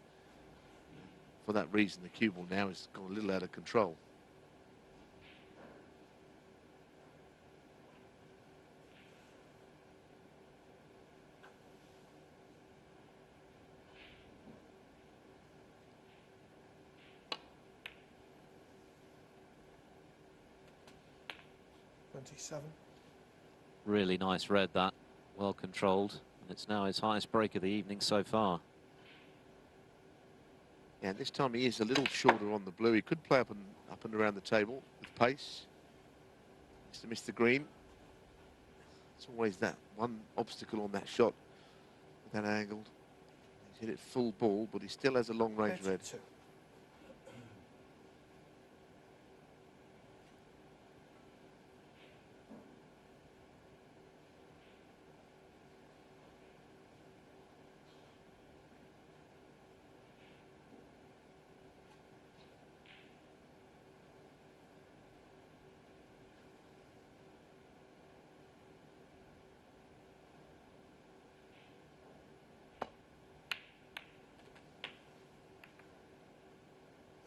For that reason, the cue ball now has gone a little out of control. $27. Really nice red, that. Well controlled. And it's now his highest break of the evening so far. Yeah, this time he is a little shorter on the blue. He could play up and around the table with pace. Just to miss the green. It's always that one obstacle on that shot. With that angled. He's hit it full ball, but he still has a long range red. 32.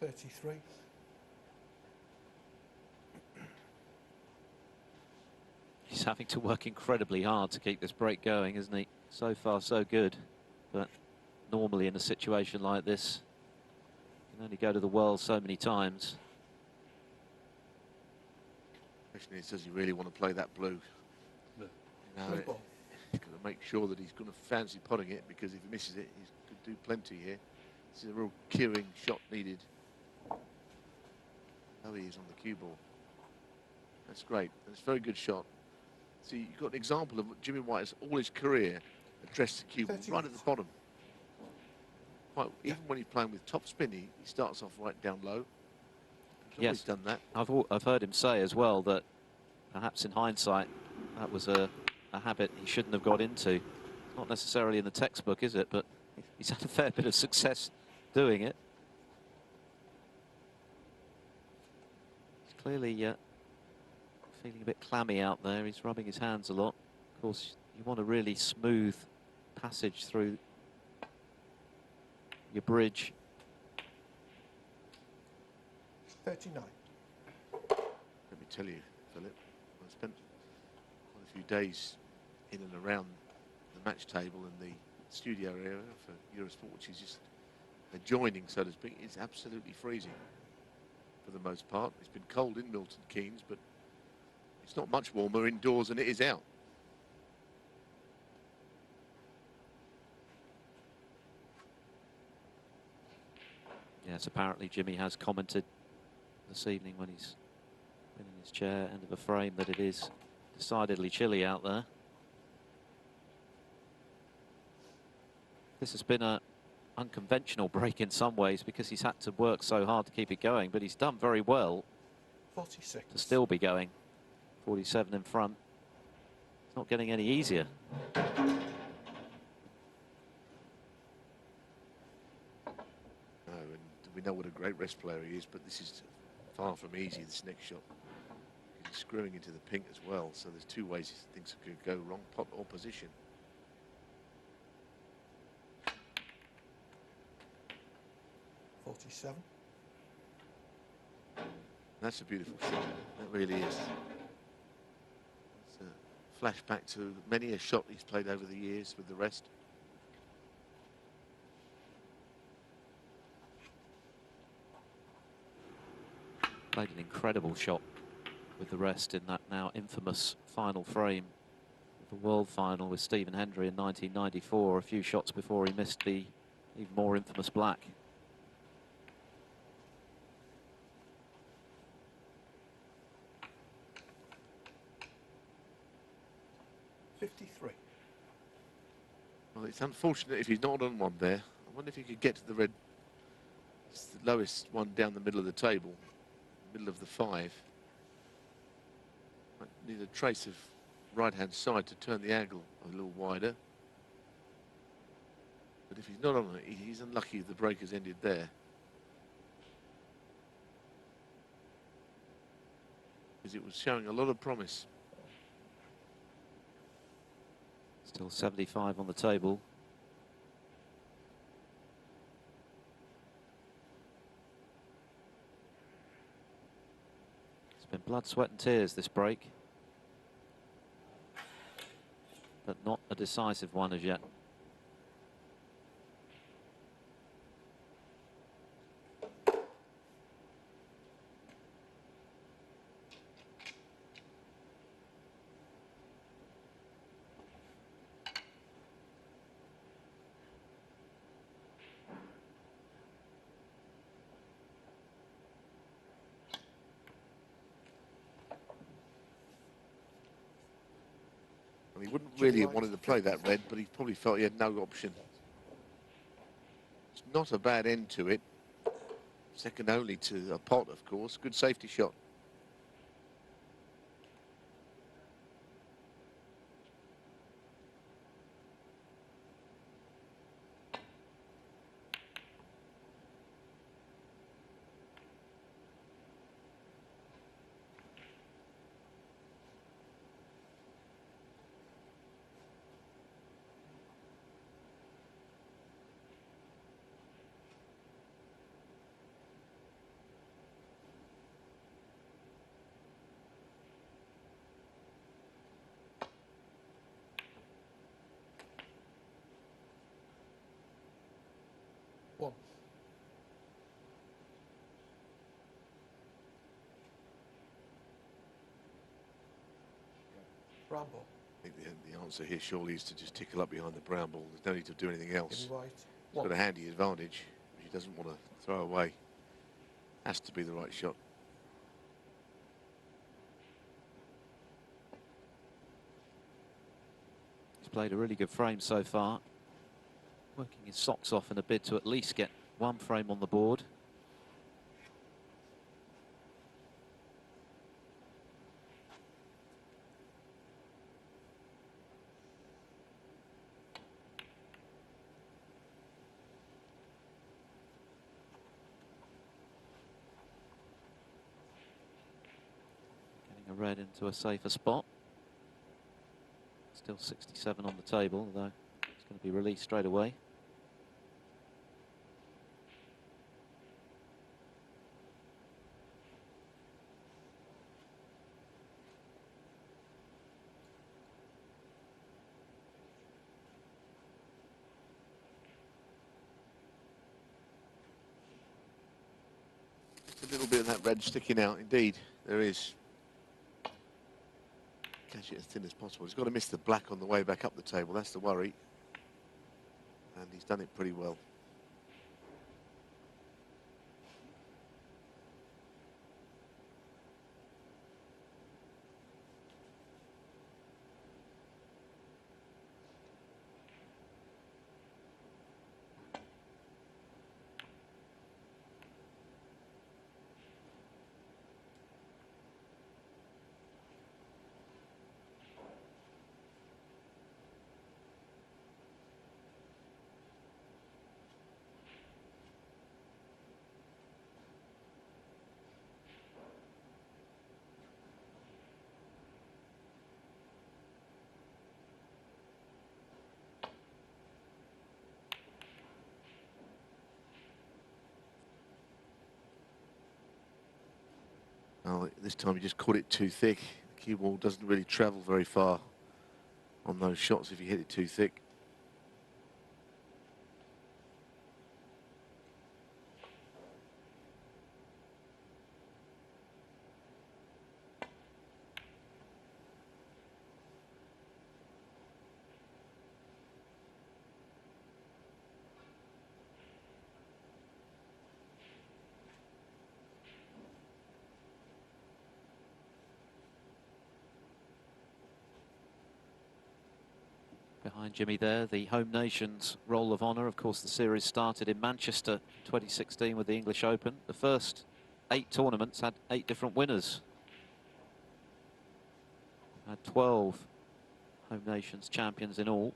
$33. He's having to work incredibly hard to keep this break going, isn't he? So far, so good. But normally in a situation like this, you can only go to the world so many times. The question is, does he really want to play that blue? No. You know, he's going to make sure that he's going to fancy potting it, because if he misses it, he could do plenty here. This is a real cueing shot needed. Oh, he is on the cue ball. That's great. That's a very good shot. See, you've got an example of Jimmy White has all his career addressed the cue ball right at the bottom. Quite, even when he's playing with top spin, he starts off right down low. He's always done that. I've heard him say as well that perhaps in hindsight that was a habit he shouldn't have got into. Not necessarily in the textbook, is it? But he's had a fair bit of success doing it. Clearly feeling a bit clammy out there. He's rubbing his hands a lot. Of course, you want a really smooth passage through your bridge. 39. Let me tell you, Philip, I spent quite a few days in and around the match table and the studio area for Eurosport, which is just adjoining, so to speak. It's absolutely freezing for the most part. It's been cold in Milton Keynes, but it's not much warmer indoors than it is out. Yes, apparently Jimmy has commented this evening when he's been in his chair, end of a frame, that it is decidedly chilly out there. This has been a unconventional break in some ways because he's had to work so hard to keep it going, but he's done very well 46. to still be going. 47 in front. It's not getting any easier. No, and we know what a great rest player he is, but this is far from easy, this next shot. He's screwing into the pink as well, so there's two ways things could go wrong, pot or position. $47. That's a beautiful shot. That really is. It's a flashback to many a shot he's played over the years with the rest. Played an incredible shot with the rest in that now infamous final frame of the World Final with Stephen Hendry in 1994, a few shots before he missed the even more infamous black. Well, it's unfortunate if he's not on one there. I wonder if he could get to the red. It's the lowest one down the middle of the table, middle of the 5. Might need a trace of right-hand side to turn the angle a little wider. But if he's not on it, he's unlucky if the break has ended there. Because it was showing a lot of promise. Still 75 on the table. It's been blood, sweat and tears this break, but not a decisive one as yet. And he wouldn't really have wanted to play that red, but he probably felt he had no option. It's not a bad end to it. Second only to a pot, of course. Good safety shot. One. Brown ball. I think the answer here surely is to just tickle up behind the brown ball. There's no need to do anything else. In white. He's got a handy advantage, which he doesn't want to throw away. Has to be the right shot. He's played a really good frame so far, working his socks off in a bid to at least get one frame on the board. red into a safer spot. Still 67 on the table, although it's going to be released straight away. A little bit of that red sticking out, indeed. There is. Catch it as thin as possible. He's got to miss the black on the way back up the table. That's the worry. And he's done it pretty well. Well, this time he just caught it too thick. The cue ball doesn't really travel very far on those shots if you hit it too thick. Behind Jimmy there, the home nation's roll of honour. Of course, the series started in Manchester 2016 with the English Open. The first 8 tournaments had 8 different winners. Had 12 home nations champions in all.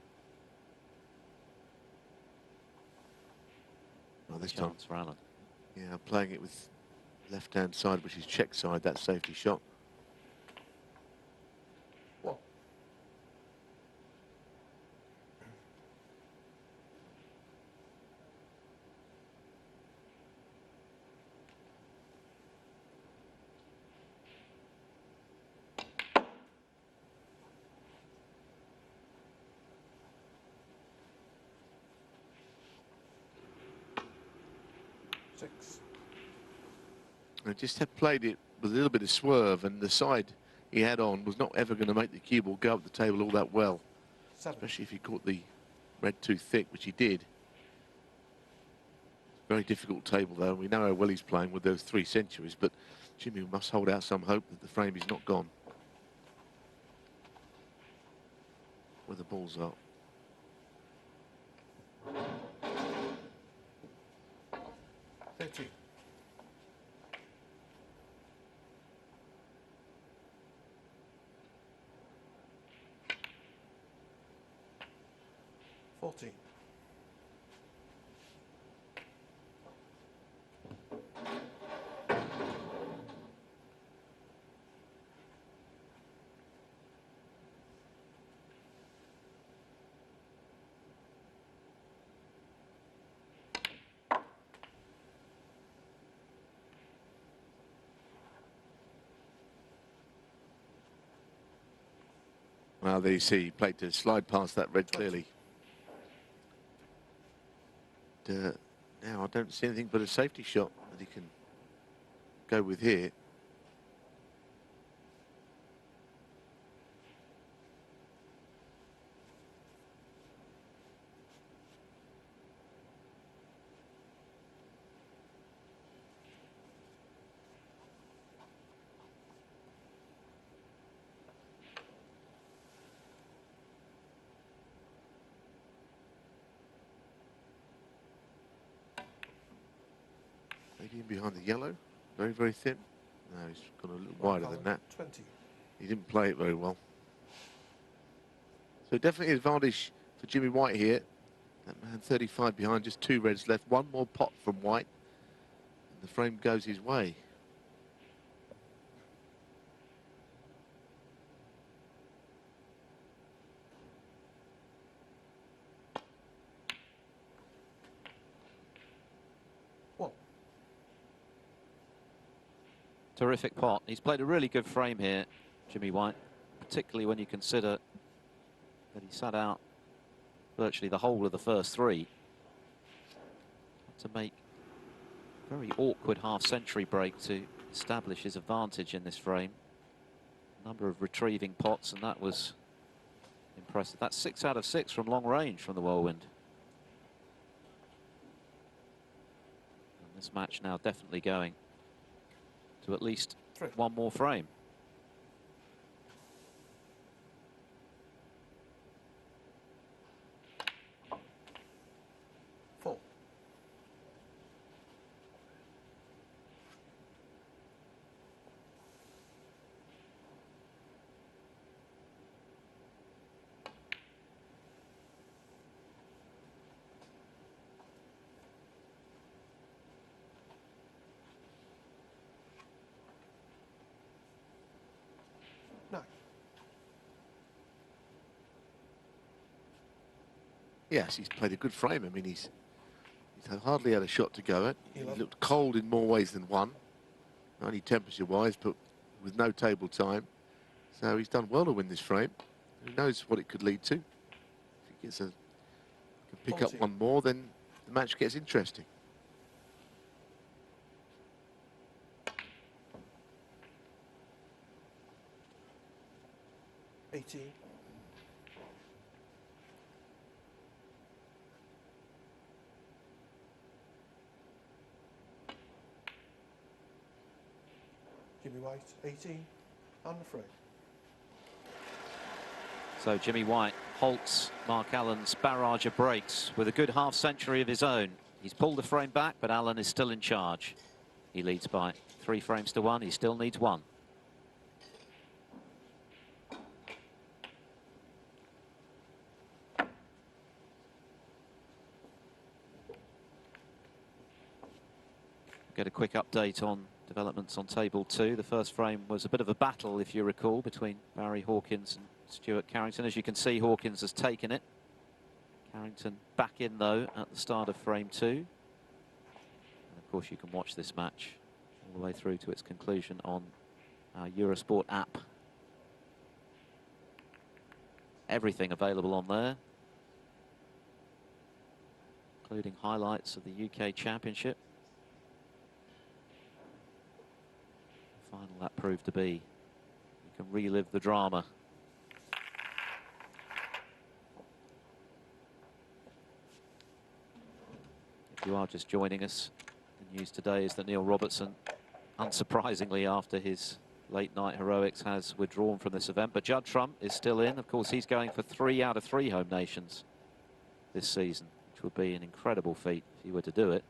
Well, this time, Chance for Allen. yeah, playing it with left-hand side, which is check side, that safety shot. What? Six. I just had played it with a little bit of swerve, and the side he had on was not ever going to make the cue ball go up the table all that well, 7. especially if he caught the red too thick, which he did. Very difficult table, though. We know how well he's playing with those 3 centuries, but Jimmy must hold out some hope that the frame is not gone. Where the balls are. 13. 14. Well, there you see, he played to slide past that red clearly. Now I don't see anything but a safety shot that he can go with here. Maybe in behind the yellow, very, very thin. No, he's gone a little wider than that. 20. He didn't play it very well. So definitely advantage for Jimmy White here. That man 35 behind, just 2 reds left. One more pot from White, and the frame goes his way. Terrific pot. He's played a really good frame here, Jimmy White, particularly when you consider that he sat out virtually the whole of the first three. To make a very awkward half-century break to establish his advantage in this frame. Number of retrieving pots, and that was impressive. That's 6 out of 6 from long range from the whirlwind. And this match now definitely going to at least 1 more frame. No. Yes, he's played a good frame. I mean, he's hardly had a shot to go at. He looked cold in more ways than one, not only temperature-wise, but with no table time. So he's done well to win this frame. Who knows what it could lead to? If he can pick up one more, then the match gets interesting. Jimmy White, 18, on the frame. So Jimmy White halts Mark Allen's barrage of breaks with a good half-century of his own. He's pulled the frame back, but Allen is still in charge. He leads by 3 frames to 1. He still needs 1. Get a quick update on developments on table 2. The first frame was a bit of a battle, if you recall, between Barry Hawkins and Stuart Carrington. As you can see, Hawkins has taken it. Carrington back in, though, at the start of frame 2. And of course, you can watch this match all the way through to its conclusion on our Eurosport app. Everything available on there, including highlights of the UK Championship. Final that proved to be. You can relive the drama. If you are just joining us, the news today is that Neil Robertson, unsurprisingly after his late night heroics, has withdrawn from this event. But Judd Trump is still in. Of course, he's going for 3 out of 3 home nations this season, which would be an incredible feat if he were to do it.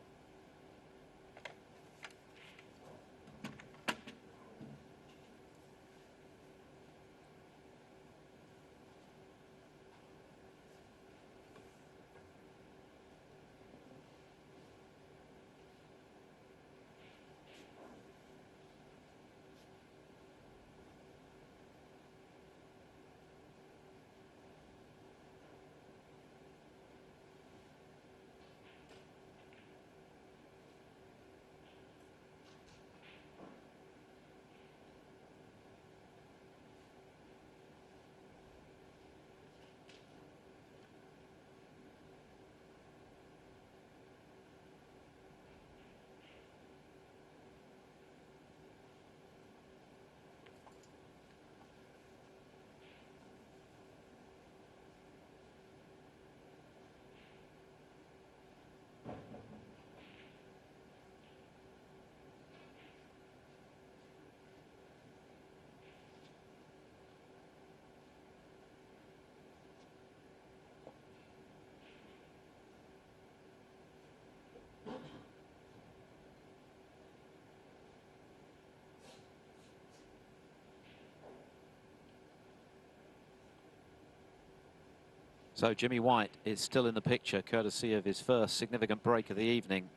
So Jimmy White is still in the picture, courtesy of his first significant break of the evening.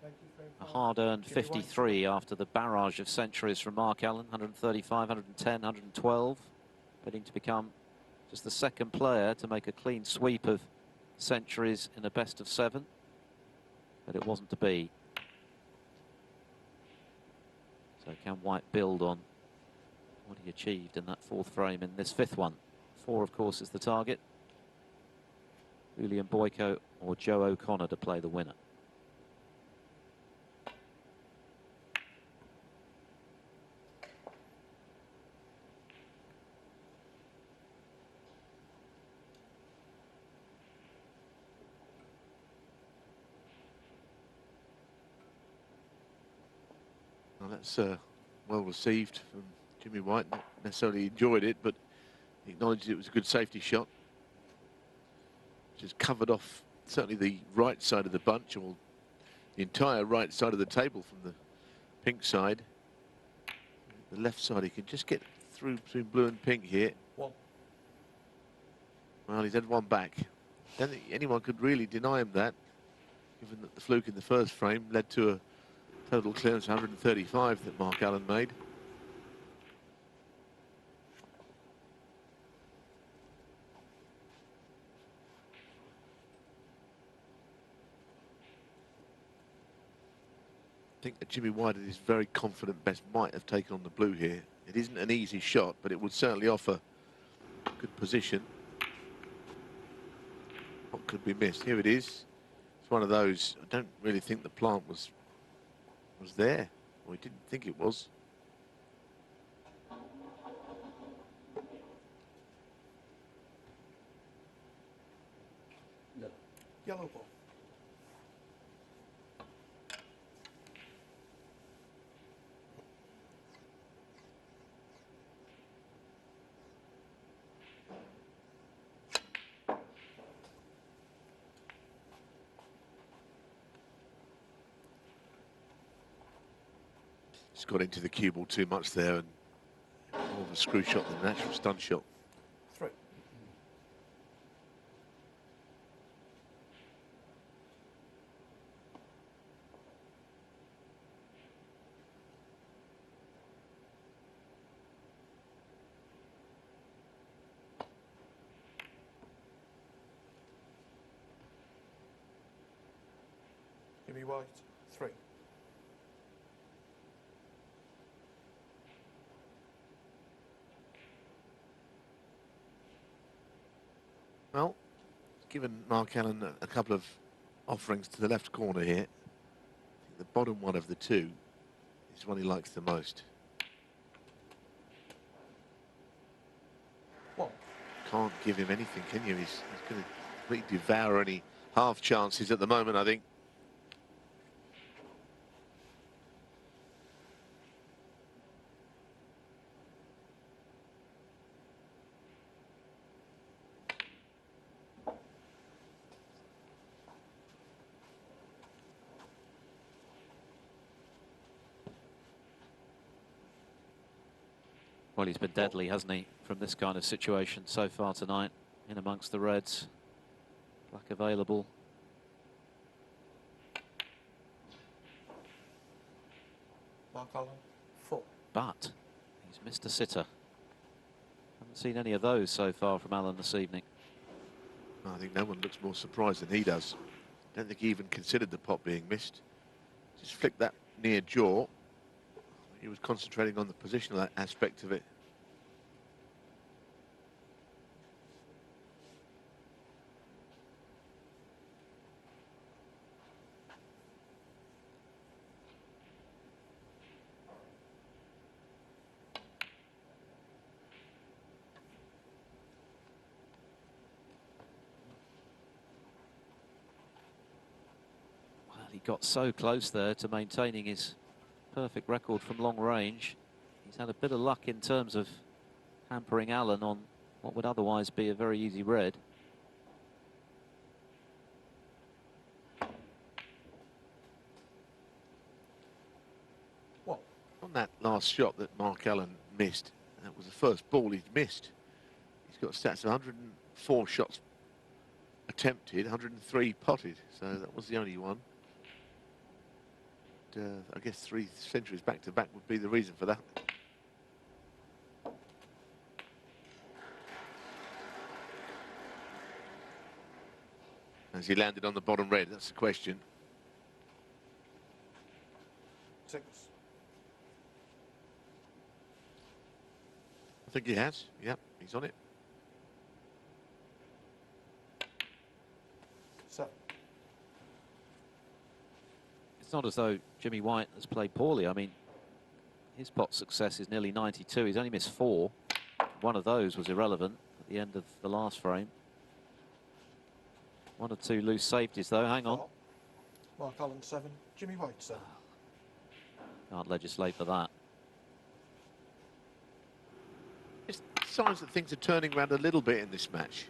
A hard-earned 53 after the barrage of centuries from Mark Allen, 135, 110, 112. Bidding to become just the second player to make a clean sweep of centuries in a best of 7. But it wasn't to be. So can White build on what he achieved in that fourth frame in this fifth one? 4, of course, is the target. Julian Boyko or Joe O'Connor to play the winner. Well, that's well received from Jimmy White. Not necessarily enjoyed it, but he acknowledged it was a good safety shot. Just covered off certainly the right side of the bunch, or the entire right side of the table from the pink side. The left side, he can just get through between blue and pink here. One. Well, he's had one back. Don't think anyone could really deny him that, given that the fluke in the first frame led to a total clearance 135 that Mark Allen made. I think that Jimmy White at his very confident best might have taken on the blue here. It isn't an easy shot, but it would certainly offer good position. What could be missed? Here it is. It's one of those. I don't really think the plant was there, or he didn't think it was. No. Yellow ball. Just got into the cue ball too much there, and more of a screw shot than an actual stun shot. 3. Jimmy White, 3. Well, given Mark Allen a couple of offerings to the left corner here. I think the bottom one of the two is one he likes the most. 1. Can't give him anything, can you? He's going to completely devour any half chances at the moment, I think. Well, he's been deadly, hasn't he, from this kind of situation so far tonight, in amongst the reds. Black available. Mark Allen, 4. But he's missed a sitter. Haven't seen any of those so far from Allen this evening. I think no one looks more surprised than he does. Don't think he even considered the pot being missed. Just flicked that near jaw. He was concentrating on the positional aspect of it. Well, he got so close there to maintaining his perfect record from long range. He's had a bit of luck in terms of hampering Allen on what would otherwise be a very easy red. What? On that last shot that Mark Allen missed, that was the first ball he'd missed. He's got stats of 104 shots attempted, 103 potted, so that was the only one. I guess 3 centuries back to back would be the reason for that. As he landed on the bottom red, that's the question. 6. think he has. Yep, he's on it. 7. It's not as though Jimmy White has played poorly. I mean, his pot success is nearly 92. He's only missed 4. One of those was irrelevant at the end of the last frame. 1 or 2 loose safeties, though. Hang on. 4. Mark Allen 7. Jimmy White 7. Can't legislate for that. It's signs that things are turning around a little bit in this match.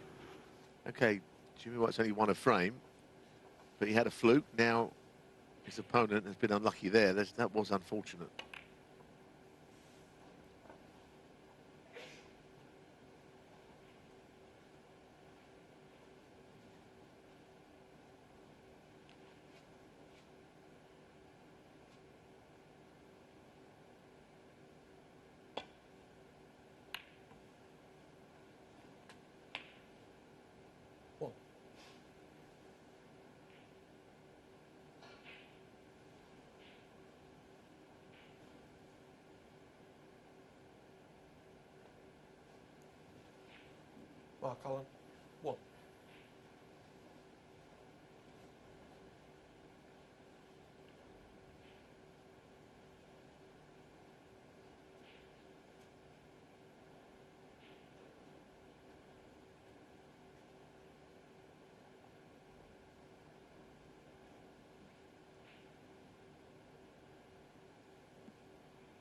Okay, Jimmy White's only won a frame, but he had a fluke. Now his opponent has been unlucky there. That was unfortunate. Mark Allen 1.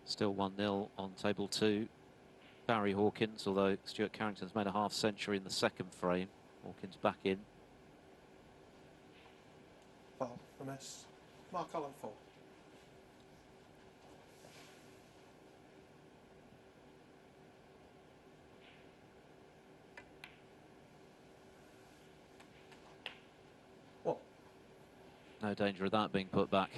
Still 1-0 on table 2. Barry Hawkins, although Stuart Carrington's made a half century in the second frame. Hawkins back in. Foul. A miss. Mark Allen 4. What? No danger of that being put back.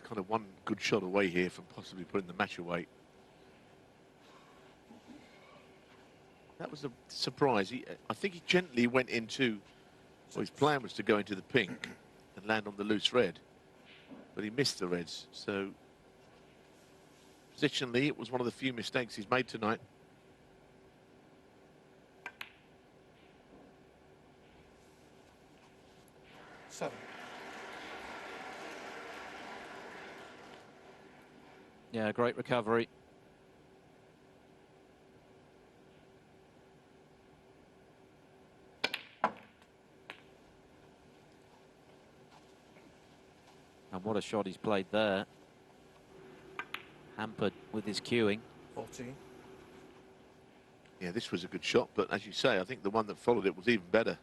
Kind of one good shot away here from possibly putting the match away. That was a surprise. I think he gently went into, well, his plan was to go into the pink and land on the loose red, but he missed the reds. So positionally, it was one of the few mistakes he's made tonight. Seven. Yeah, great recovery. And what a shot he's played there. Hampered with his cueing. 14. Yeah, this was a good shot, but as you say, I think the one that followed it was even better.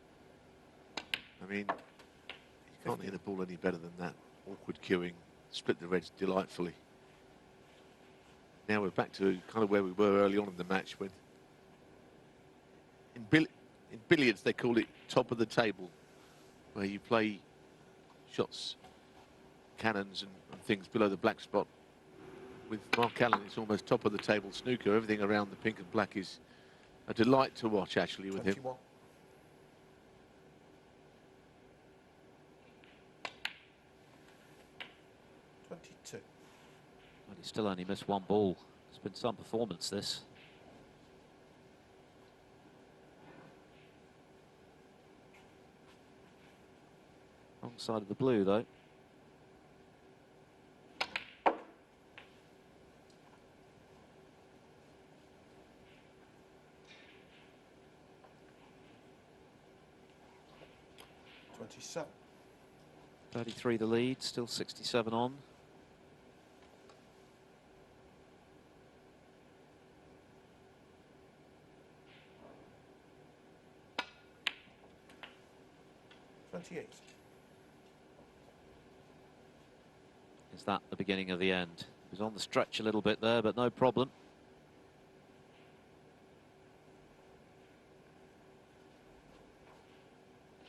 I mean, you can't hit a ball any better than that. Awkward cueing, split the reds delightfully. Now we're back to kind of where we were early on in the match. When in billiards they call it top of the table, where you play shots, cannons and things below the black spot. With Mark Allen, it's almost top of the table snooker. Everything around the pink and black is a delight to watch, actually, with 21. him. Well, he still only missed 1 ball. It's been some performance, this. Wrong side of the blue, though. .27. 33 the lead, still 67 on. Is that the beginning of the end? He was on the stretch a little bit there, but no problem.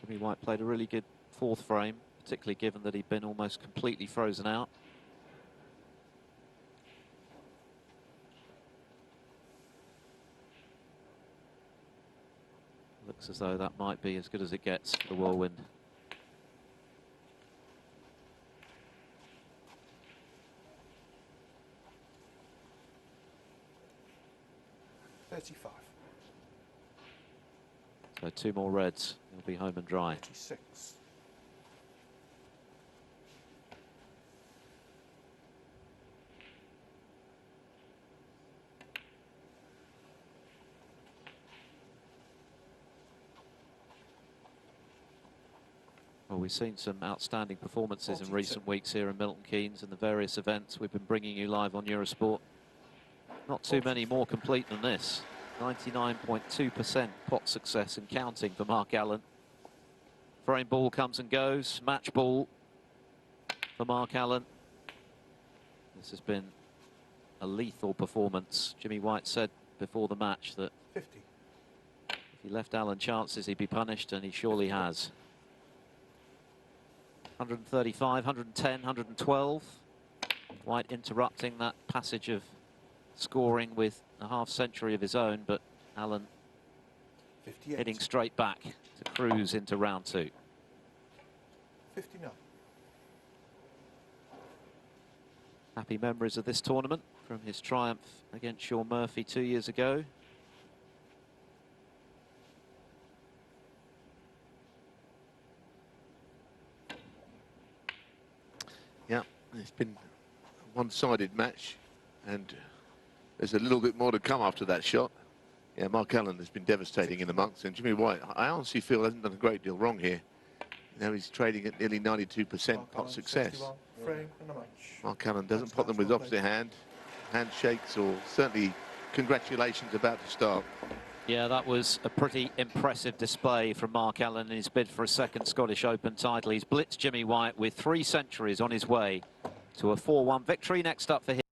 Jimmy White played a really good 4th frame, particularly given that he'd been almost completely frozen out. Looks as though that might be as good as it gets for the Whirlwind. 35. So 2 more reds. He'll be home and dry. 36. Well, we've seen some outstanding performances in 42. recent weeks here in Milton Keynes and the various events we've been bringing you live on Eurosport. Not too many more complete than this. 99.2% pot success and counting for Mark Allen. Frame ball comes and goes. Match ball for Mark Allen. This has been a lethal performance. Jimmy White said before the match that 50. if he left Allen chances, he'd be punished, and he surely has. 135, 110, 112. White interrupting that passage of scoring with a half-century of his own, but Allen 58. heading straight back to cruise into round 2. 59. Happy memories of this tournament from his triumph against Sean Murphy 2 years ago. Yeah, it's been a one-sided match, and there's a little bit more to come after that shot. Yeah, Mark Allen has been devastating in the months, and Jimmy White, I honestly feel, hasn't done a great deal wrong here. Now he's trading at nearly 92% pot success. 61. Frame and a match. Mark Allen doesn't pot them with opposite handshakes, or certainly congratulations about to start. Yeah, that was a pretty impressive display from Mark Allen in his bid for a second Scottish Open title. He's blitzed Jimmy White with 3 centuries on his way to a 4-1 victory. Next up for him.